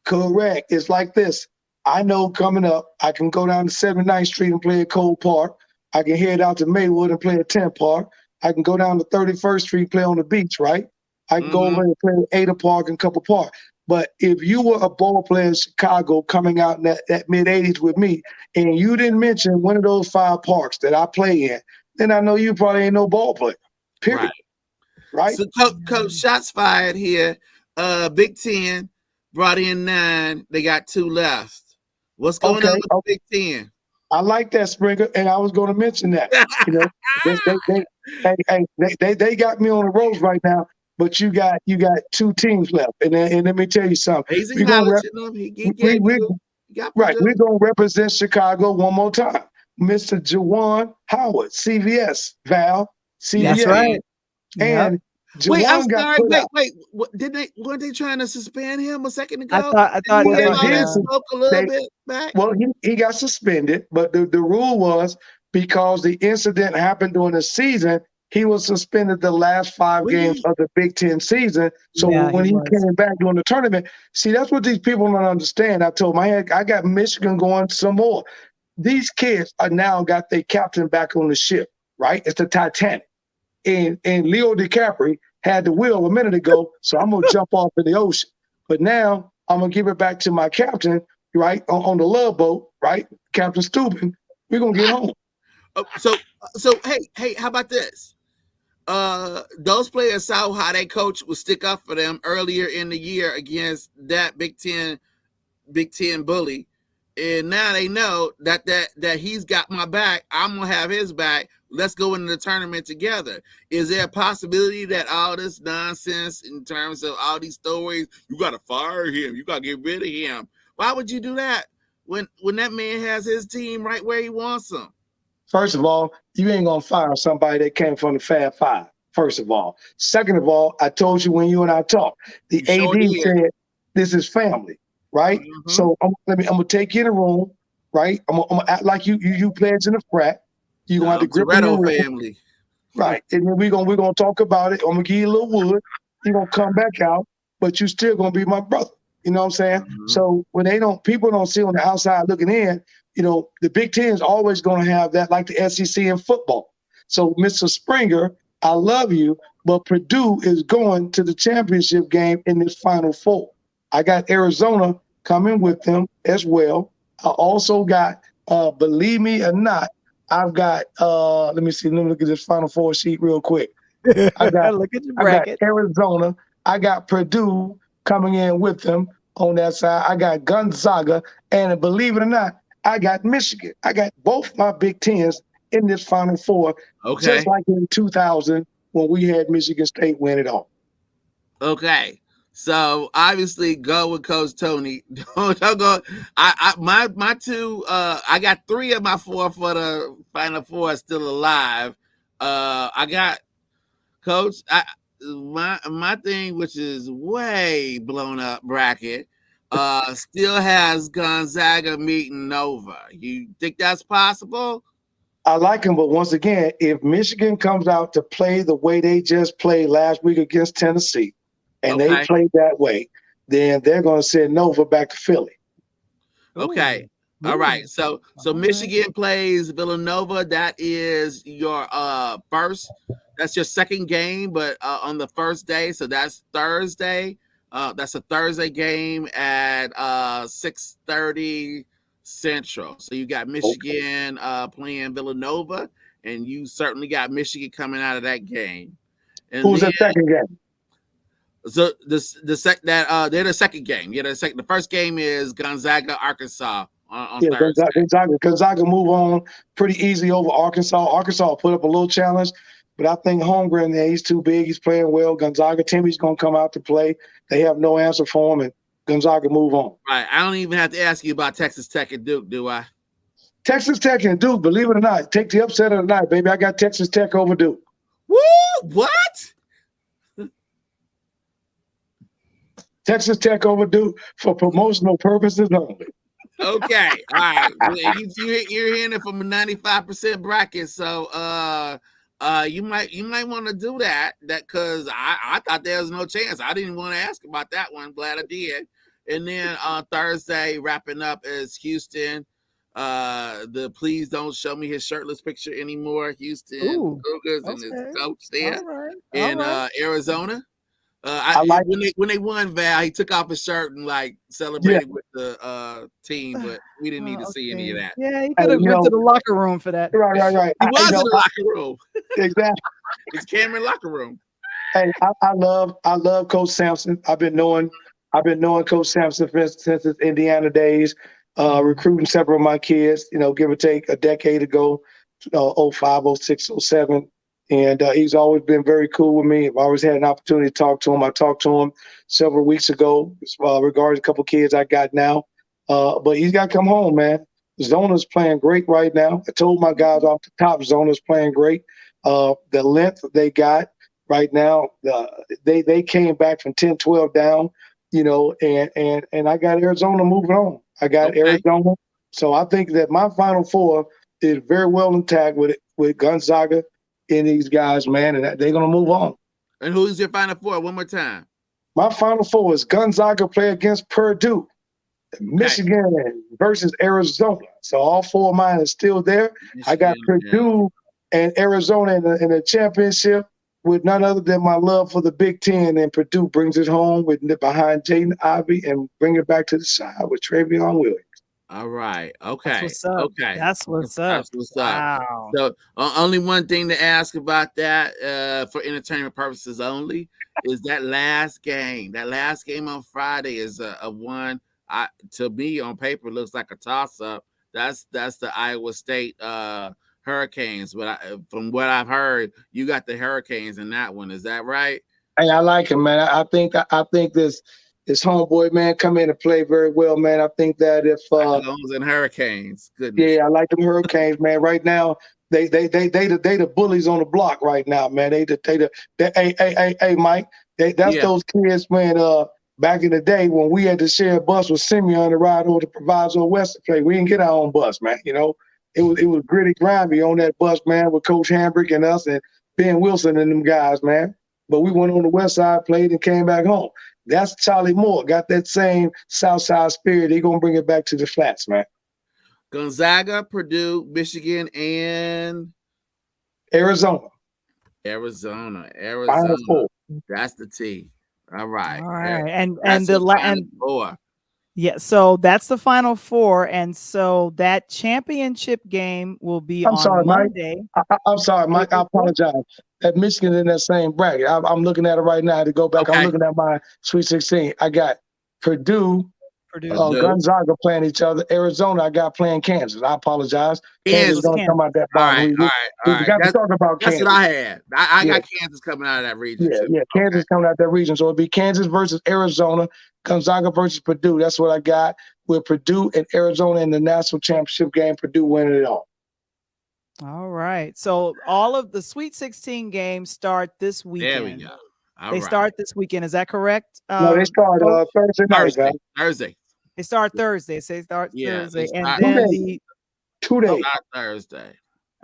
correct. It's like this. I know coming up, I can go down to 79th Street and play at Cole Park. I can head out to Maywood and play at 10 Park. I can go down to 31st Street and play on the beach, right? I can go Mm-hmm. over and play at Ada Park and Couple Park. But if you were a ball player in Chicago coming out in that mid 80s with me, and you didn't mention one of those 5 parks that I play in, then I know you probably ain't no ball player. Period. Right. Right? So, coach, shots fired here. Big Ten brought in 9. They got 2 left. What's going on Okay. with the Big Ten? I like that, Springer, and I was going to mention that. You know, they got me on the ropes right now. But you got 2 teams left, and let me tell you something. He's We're gonna acknowledging them. He we gave we you. He got right. Purdue. We're gonna represent Chicago one more time, Mr. Jawan Howard, CVS, Val, That's CVS, right. Yep. and Wait, I'm Jawan got sorry. put out. Wait. Weren't they trying to suspend him a second I ago? thought. I Didn't thought. he Well, I give they thought. all that did. Yeah. smoke a little They bit back? Well, he got suspended, but the rule was because the incident happened during the season, he was suspended the last 5 Well, games yeah. of the Big Ten season. So Yeah. He when he was. came back during the tournament, see, that's what these people don't understand. I told him, I got Michigan going some more. These kids are now got their captain back on the ship, right? It's the Titanic. And Leo DiCaprio had the wheel a minute ago, so I'm gonna jump off in the ocean. But now I'm gonna give it back to my captain, right, on the love boat, right, Captain Steuben. We're gonna get home. So hey, how about this? those players saw how their coach would stick up for them earlier in the year against that Big Ten bully, and now they know that he's got my back. I'm gonna have his back. Let's go into the tournament together. Is there a possibility that all this nonsense in terms of all these stories, you gotta fire him, you gotta get rid of him? Why would you do that when that man has his team right where he wants them? First of all, you ain't gonna fire somebody that came from the Fab Five. First of all. Second of all, I told you when you and I talked, the You sure AD did. said this is family, right? Mhm. So I'm gonna take you in a room, right? I'm gonna act like you pledge in the frat. You're gonna have to grip in the Toretto room, family. right? And then we're gonna talk about it. I'm gonna give you a little wood. You're gonna come back out, but you still gonna be my brother. You know what I'm saying? Mhm. So when people don't see on the outside looking in, the Big Ten is always gonna have that, like the SEC in football. So Mr. Springer, I love you, but Purdue is going to the championship game in this Final Four. I got Arizona coming with them as well. I also got, believe me or not, I've got let me see, let me look at this Final Four sheet real quick. I got Look at your I got bracket. Arizona, I got Purdue coming in with them on that side. I got Gonzaga, and believe it or not, I got Michigan. I got both my Big Tens in this Final Four, just Okay. like in 2000 when we had Michigan State win it all. Okay. So obviously go with Coach Tony. Don't go. My two. I got three of my four for the Final Four still alive. I got Coach. My thing, which is way blown up bracket, still has Gonzaga meeting Nova. You think that's possible? I like them, but once again, if Michigan comes out to play the way they just played last week against Tennessee, and they Okay. played that way, then they're going to send Nova back to Philly. Okay. Ooh, All ooh. right. So All right. Michigan plays Villanova. That is your first. That's your second game, but on the first day. So that's Thursday. That's a Thursday game at 6:30 Central. So you got Okay. Michigan playing Villanova, and you certainly got Michigan coming out of that game. And Who's then that second game? so they're the second game. Yeah, the first game is Gonzaga Arkansas on Yeah, Thursday. Gonzaga move on pretty easy over Arkansas. Arkansas put up a little challenge, but I think Holmgren there, he's too big. He's playing well. Gonzaga, Timmy's going to come out to play. They have no answer for him, and Gonzaga move on. Right. I don't even have to ask you about Texas Tech and Duke, do I? Texas Tech and Duke, believe it or not, take the upset of the night, baby. I got Texas Tech over Duke. Woo! What? Texas Tech over Duke for promotional purposes only. Okay. All right. You're hearing it from a 95% bracket, so you might want to do that because I thought there was no chance. I didn't want to ask about that one. Glad I did. And then on Thursday, wrapping up is Houston. The please don't show me his shirtless picture anymore. Houston Ooh. Cougars and his Okay. coach there All right. All in right. Arizona. I like, When they won, Val, he took off his shirt and like yeah, celebrated with the team, but we didn't need to see any of Okay. that. Yeah, he hey, could have went to the locker room for that. right. He was in the locker room. Exactly. It's Cameron locker room. Hey, I love Coach Sampson. I've been knowing Coach Sampson since his Indiana days, recruiting several of my kids, give or take a decade ago, 05, 06, 07. And he's always been very cool with me. I've always had an opportunity to talk to him. I talked to him several weeks ago regarding a couple of kids I got now. But he's got to come home, man. Zona's playing great right now. I told my guys off the top, Zona's playing great. The length they got right now, they came back from 10-12 down, and I got Arizona moving on. I got Okay. Arizona. So I think that my Final Four is very well intact with Gonzaga and these guys, man, and they're going to move on. And who's your final four? One more time. My Final Four is Gonzaga play against Purdue, Okay. Michigan versus Arizona. So all four of mine are still there. I got Michigan. Purdue and Arizona in the championship with none other than my love for the Big Ten. And Purdue brings it home behind Jaden Ivey and bring it back to the side with Travion Williams. All right. That's Okay. what's up. Okay. That's what's up. That's what's up. Wow. So only one thing to ask about that, for entertainment purposes only, is that last game. That last game on Friday is a one. To me on paper looks like a toss up. That's the Iowa State Hurricanes. But from what I've heard, you got the Hurricanes in that one. Is that right? Hey, I like him, man. I think this homeboy, man, come in and play very well, man. I think that if Cyclones and Hurricanes. Goodness. yeah, I like them Hurricanes, man. Right now, they the bullies on the block right now, man. Hey, Mike, that's Yeah. those kids, man. Back in the day when we had to share a bus with Simeon to ride over to Proviso West to play, we didn't get our own bus, man. It was gritty, grimy on that bus, man, with Coach Hambrick and us and Ben Wilson and them guys, man. But we went on the west side, played, and came back home. That's Charlie Moore. Got that same South Side spirit. He gonna bring it back to the flats, man. Gonzaga, Purdue, Michigan, and Arizona, Arizona. Final Four. That's the T. All right. All right. And That's the the Final and Four. yeah, so that's the Final Four, and so that championship game will be I'm on sorry, Mike. Monday. I'm sorry, Mike. I apologize. That Michigan in that same bracket. I'm looking at it right now to go back. Okay. I'm looking at my Sweet 16. I got Purdue, Purdue. Gonzaga playing each other. Arizona, I got playing Kansas. I apologize. Kansas was don't Kansas. come out that All bottom. right. We got to talk about That's Kansas. what I had. I Yeah. got Kansas coming out of that region too. Yeah, Kansas coming out that region. So it'll be Kansas versus Arizona, Gonzaga versus Purdue. That's what I got with Purdue and Arizona in the national championship game. Purdue winning it all. All right. So all of the Sweet 16 games start this weekend. There we go. They start this weekend. Is that correct? No, they start Thursday night, man. Thursday. They start Thursday. So they start Thursday, and then the 2 days. Not Thursday.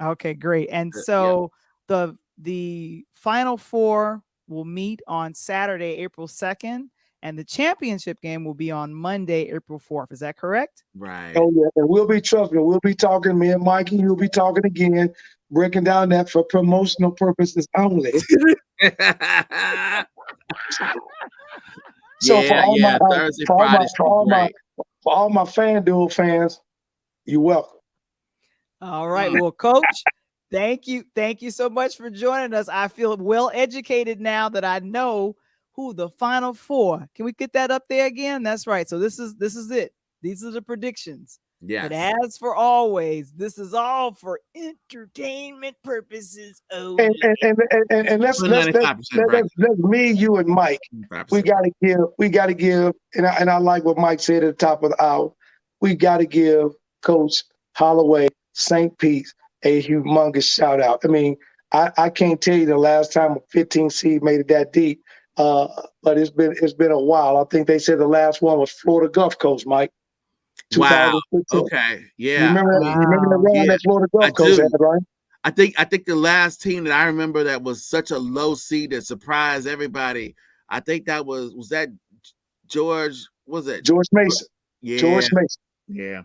Okay, great. And so the Final Four will meet on Saturday, April 2nd, and the championship game will be on Monday, April 4th. Is that correct? Right. Oh yeah, and we'll be talking. Me and Mikey, you'll be talking again, breaking down that for promotional purposes only. So for all my FanDuel fans, you're welcome. All right. Well, Coach, thank you so much for joining us. I feel well educated now that I know who the Final Four. Can we get that up there again? That's right. So this is it. These are the predictions. Yes. But as for always, this is all for entertainment purposes only. And let's me, you, and Mike. 5%. We gotta give, and I like what Mike said at the top of the hour. We gotta give Coach Holloway St. Pete's a humongous shout out. I mean, I can't tell you the last time a 15 seed made it that deep, but it's been a while. I think they said the last one was Florida Gulf Coast, Mike. Wow. Okay. Yeah. Remember the round that Florida Gulf Coast had, right? I think the last team that I remember that was such a low seed that surprised everybody. I think that was that George. Was it George Mason? Yeah. George Mason. Yeah.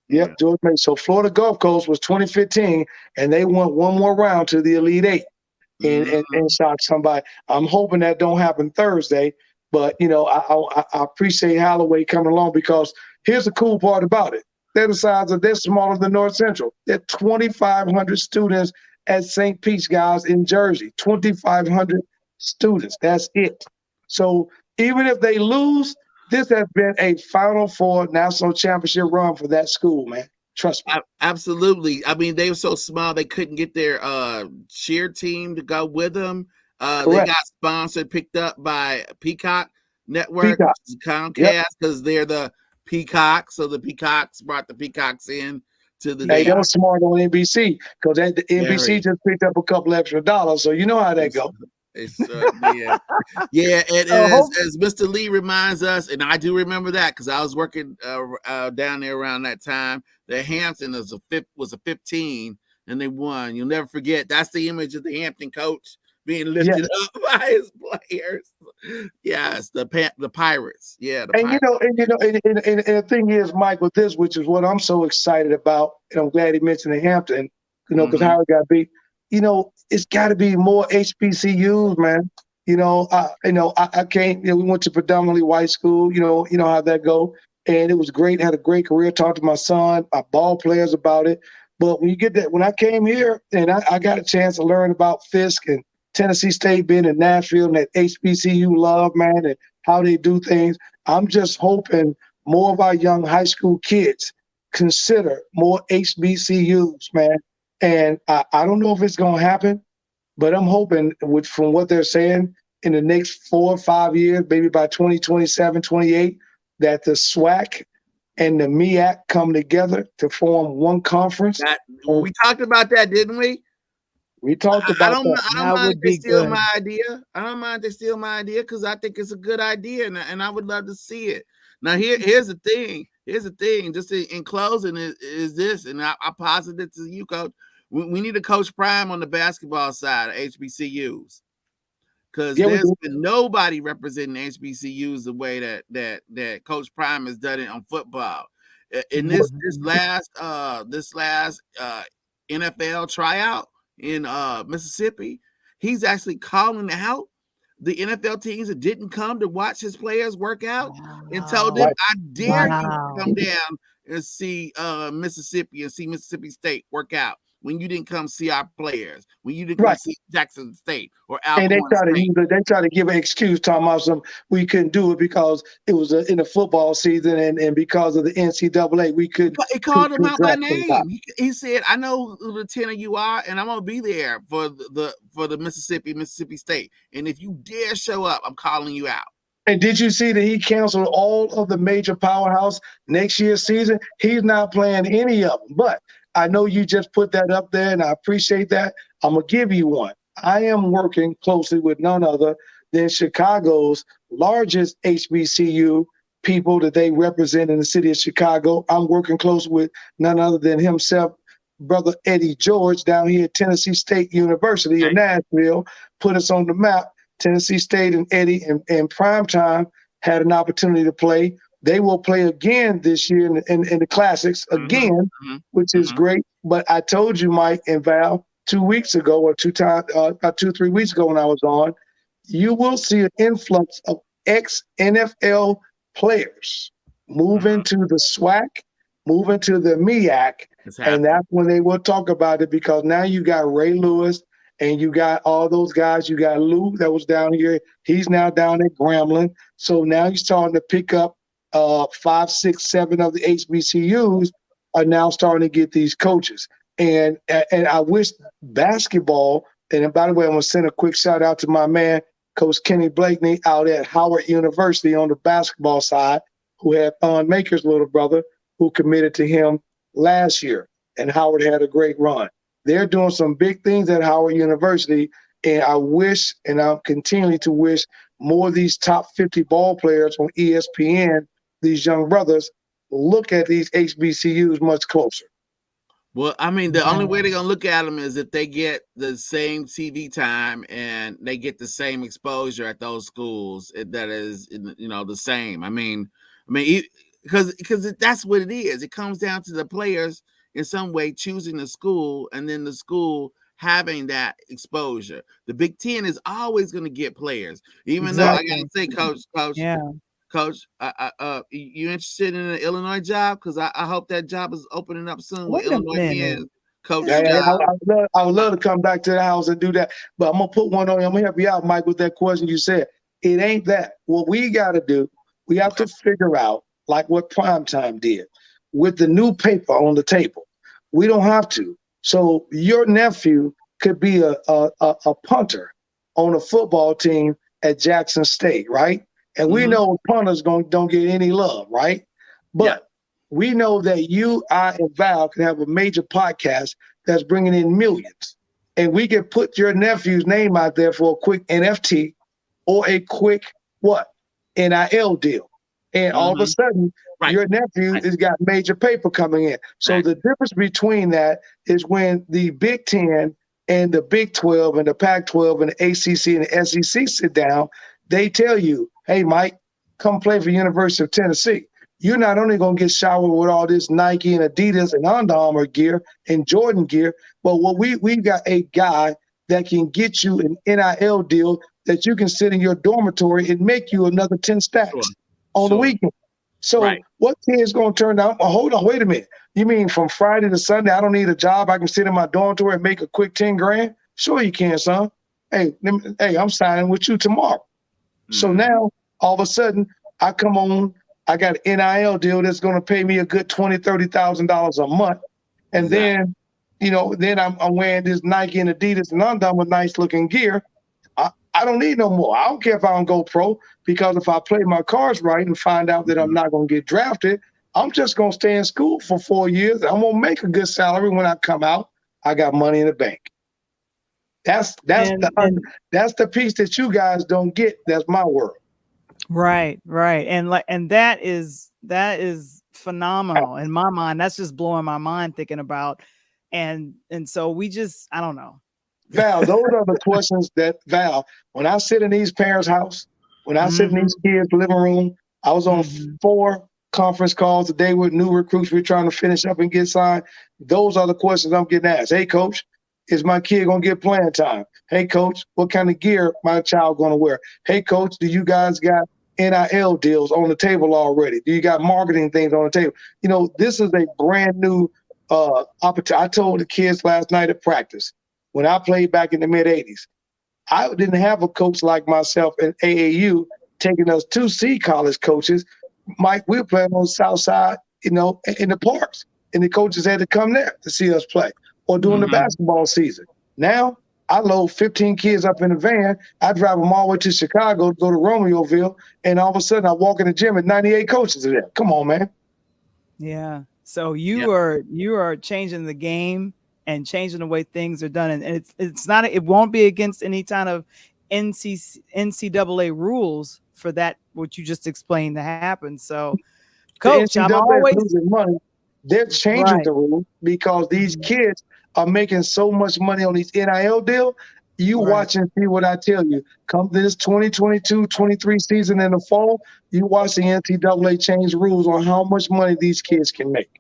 Yep, yeah. George Mason. So Florida Gulf Coast was 2015, and they went one more round to the Elite Eight and shocked somebody. I'm hoping that don't happen Thursday, but I appreciate Holloway coming along because here's the cool part about it. They're smaller than North Central. They're 2,500 students at St. Pete's, guys, in Jersey. 2,500 students. That's it. So even if they lose, this has been a Final Four national championship run for that school, man. Trust me. Absolutely. I mean, they were so small they couldn't get their cheer team to go with them. They got sponsored, picked up by Peacock Network, Comcast, because they're the Peacocks. So the Peacocks brought the Peacocks in to the. Hey, that was smart on NBC because the NBC just picked up a couple extra dollars. So you know how that goes. Yeah. And as Mr. Lee reminds us, and I do remember that because I was working down there around that time. The Hampton was a 15, and they won. You'll never forget. That's the image of the Hampton coach being lifted up by his players. Yes, the Pirates. Yeah, and the thing is, Mike, with this, which is what I'm so excited about, and I'm glad he mentioned the Hampton, because Howard got beat. It's got to be more HBCUs, man. I can't. We went to predominantly white school. You know how that go. and it was great. Had a great career. Talked to my son, my ball players about it. But when you get that, when I came here and I got a chance to learn about Fisk and Tennessee State being in Nashville and that HBCU love, man, and how they do things, I'm just hoping more of our young high school kids consider more HBCUs, man. And I don't know if it's going to happen, but I'm hoping from what they're saying in the next 4 or 5 years, maybe by 2027, 28, that the SWAC and the MEAC come together to form one conference. We talked about that, didn't we? We talked about that. I don't mind if they steal my idea. I don't mind if they steal my idea because I think it's a good idea and I would love to see it. Now, here's the thing. Here's the thing. Just in closing is this, and I posit it to you, Coach. We need a Coach Prime on the basketball side of HBCUs. Because there's been nobody representing HBCUs the way that Coach Prime has done it on football. In this last NFL tryout in Mississippi, he's actually calling out the NFL teams that didn't come to watch his players work out and told them, I dare you to come down and see Mississippi and see Mississippi State work out. When you didn't come see our players, when you didn't come see Jackson State or Alcorn State. They try to give an excuse, talking about we couldn't do it because it was in the football season and because of the NCAA, we could. He called him out by name. He said, "I know who the tenor you are, and I'm gonna be there for the Mississippi State. And if you dare show up, I'm calling you out." And did you see that he canceled all of the major powerhouse next year's season? He's not playing any of them, but I know you just put that up there, and I appreciate that. I'm going to give you one. I am working closely with none other than Chicago's largest HBCU people that they represent in the city of Chicago. I'm working close with none other than himself, Brother Eddie George, down here at Tennessee State University in Nashville, put us on the map. Tennessee State and Eddie in prime time had an opportunity to play. They will play again this year in the classics again, which is great. But I told you, Mike and Val, 2 weeks ago or 3 weeks ago when I was on, you will see an influx of ex-NFL players moving to the SWAC, moving to the MEAC, and that's when they will talk about it because now you got Ray Lewis and you got all those guys. You got Lou that was down here. He's now down at Grambling. So now you're starting to pick up 5, 6, 7 of the HBCUs are now starting to get these coaches. And I wish basketball, and by the way, I'm going to send a quick shout out to my man, Coach Kenny Blakeney out at Howard University on the basketball side, who had Thon Maker's little brother, who committed to him last year. And Howard had a great run. They're doing some big things at Howard University. And I wish, and I'm continuing to wish, more of these top 50 ball players on ESPN, these young brothers, look at these HBCUs much closer. Well, I mean, the only way they're going to look at them is if they get the same TV time and they get the same exposure at those schools that is, the same. I mean, because that's what it is. It comes down to the players in some way choosing the school and then the school having that exposure. The Big Ten is always going to get players, even though I got to say, Coach, you interested in an Illinois job? Because I hope that job is opening up soon with Illinois. Coach, I would love to come back to the house and do that. But I'm going to put one on you. I'm going to help you out, Mike, with that question you said. It ain't that. What we got to do, we have to figure out, like what Primetime did, with the new paper on the table. We don't have to. So your nephew could be a punter on a football team at Jackson State, right? And we know punters don't get any love, right? But we know that you, I, and Val can have a major podcast that's bringing in millions. And we can put your nephew's name out there for a quick NFT or a quick, NIL deal. And all of a sudden, your nephew has got major paper coming in. So the difference between that is when the Big Ten and the Big 12 and the Pac-12 and the ACC and the SEC sit down, they tell you, hey, Mike, come play for University of Tennessee. You're not only going to get showered with all this Nike and Adidas and Under Armour gear and Jordan gear, but we've got a guy that can get you an NIL deal that you can sit in your dormitory and make you another 10 stacks on the weekend. So what kid's going to turn down? Oh, hold on, wait a minute. You mean from Friday to Sunday, I don't need a job. I can sit in my dormitory and make a quick 10 grand? Sure you can, son. Hey, I'm signing with you tomorrow. So now, all of a sudden, I come on, I got an NIL deal that's going to pay me a good $20,000, $30,000 a month. And then, then I'm wearing this Nike and Adidas, and I'm done with nice looking gear. I don't need no more. I don't care if I don't go pro, because if I play my cards right and find out that I'm not going to get drafted, I'm just going to stay in school for 4 years. I'm going to make a good salary when I come out. I got money in the bank. That's the piece that you guys don't get. That's my world. Right. And that is phenomenal in my mind. That's just blowing my mind thinking about. And so we just, I don't know. Val, those are the questions that when I sit in these parents' house, when I sit in these kids' living room, I was on 4 conference calls a day with new recruits we're trying to finish up and get signed. Those are the questions I'm getting asked. Hey, coach, is my kid going to get playing time? Hey, coach, what kind of gear my child going to wear? Hey, coach, do you guys got NIL deals on the table already? Do you got marketing things on the table? This is a brand new opportunity. I told the kids last night at practice, when I played back in the mid-'80s, I didn't have a coach like myself in AAU taking us to see college coaches. Mike, we were playing on the south side, in the parks, and the coaches had to come there to see us play, or during the basketball season. Now, I load 15 kids up in a van. I drive them all the way to Chicago to go to Romeoville, and all of a sudden I walk in the gym and 98 coaches are there. Come on, man. Yeah. So you are changing the game and changing the way things are done. And it's not, it won't be against any kind of NCAA rules for that, what you just explained to happen. So, Coach, I'm always losing money. They're changing the rules because these kids are making so much money on these NIL deals. You watch and see what I tell you. Come this 2022-23 season in the fall, you watch the NCAA change rules on how much money these kids can make.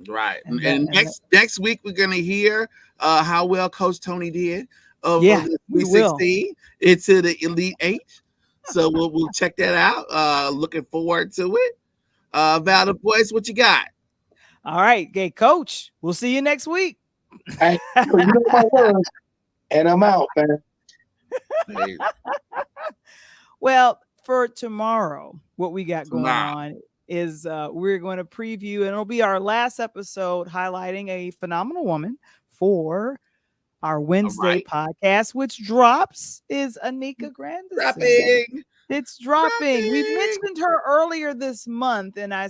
Right. And next week, we're going to hear how well Coach Tony did of the 316 into the Elite 8. So we'll check that out. Looking forward to it. Val, the boys, what you got? All right. Okay, Coach, we'll see you next week. Hey, you know my words, and I'm out, man. Hey. Well, for tomorrow, what we got going on is we're going to preview, and it'll be our last episode highlighting a phenomenal woman for our Wednesday podcast, which drops, is Anika Grandison. It's dropping. We mentioned her earlier this month, and I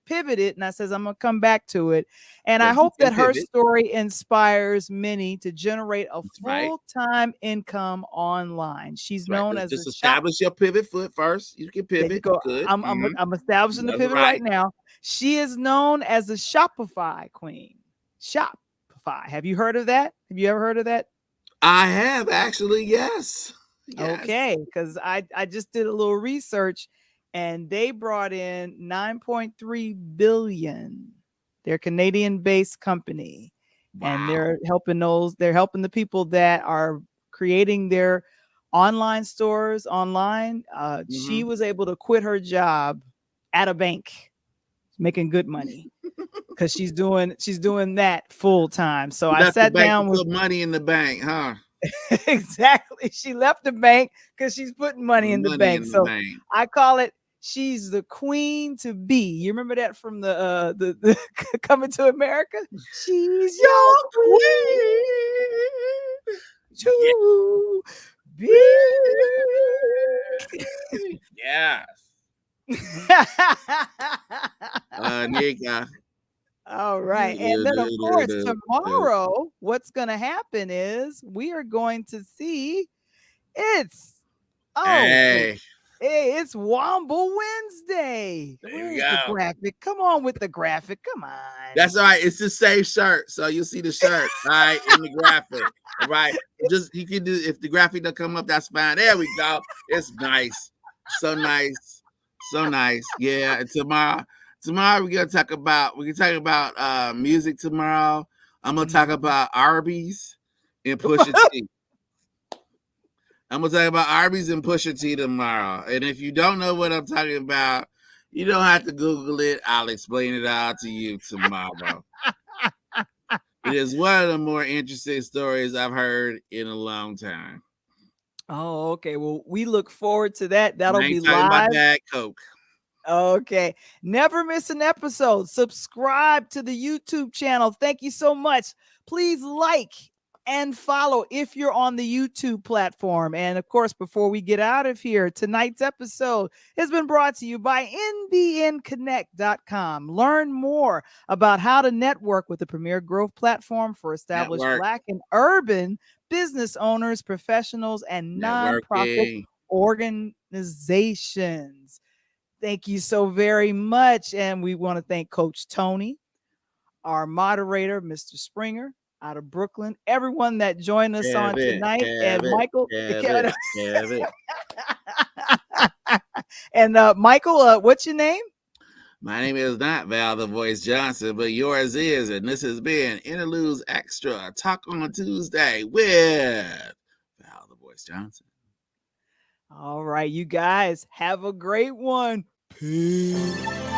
pivoted and I says I'm gonna come back to it, and I hope that her story inspires many to generate a full-time income online. She's known as just establish your pivot foot first. You can pivot. Good. I'm establishing the pivot right now. She is known as the Shopify queen. Shopify. Have you heard of that? Have you ever heard of that? I have, actually. Yes. Okay, because I just did a little research, and they brought in $9.3 billion. They're a Canadian-based company, and they're helping the people that are creating their online stores online. She was able to quit her job at a bank, making good money, because she's doing that full time. So I sat down with money in the bank, huh? Exactly. She left the bank because she's putting money in the bank. So I call it, she's the queen to be. You remember that from the Coming to America? She's your queen to be. Yes. Nika. All right. And then, of course, tomorrow, what's going to happen is we are going to see it's Wamble Wednesday. Where's the graphic? Come on with the graphic. Come on. That's all right. It's the same shirt. So you'll see the shirt, all right, in the graphic. All right. Just, you can do, if the graphic don't come up, that's fine. There we go. It's nice. So nice. So nice. Yeah. And tomorrow we're gonna talk about music tomorrow. I'm gonna talk about Arby's and Pusha T. I'm gonna talk about Arby's and Pusha T tomorrow. And if you don't know what I'm talking about, You don't have to Google it. I'll explain it all to you tomorrow. It is one of the more interesting stories I've heard in a long time. Oh, okay. Well, we look forward to that. And That'll I be ain't talking about live. Diet Coke. Okay. Never miss an episode. Subscribe to the YouTube channel. Thank you so much. Please like and follow if you're on the YouTube platform. And of course, before we get out of here, tonight's episode has been brought to you by nbnconnect.com. Learn more about how to network with the premier growth platform for established Network. Black and urban business owners, professionals, and nonprofit Networking. organizations. Thank you so very much. And we want to thank Coach Tony, our moderator, Mr. Springer out of Brooklyn, everyone that joined us on tonight, and Michael. And Michael, what's your name? My name is not Val the Voice Johnson, but yours is, and this has been Interludes Extra, Talk on Tuesday with Val the Voice Johnson. All right, you guys have a great one. Peace.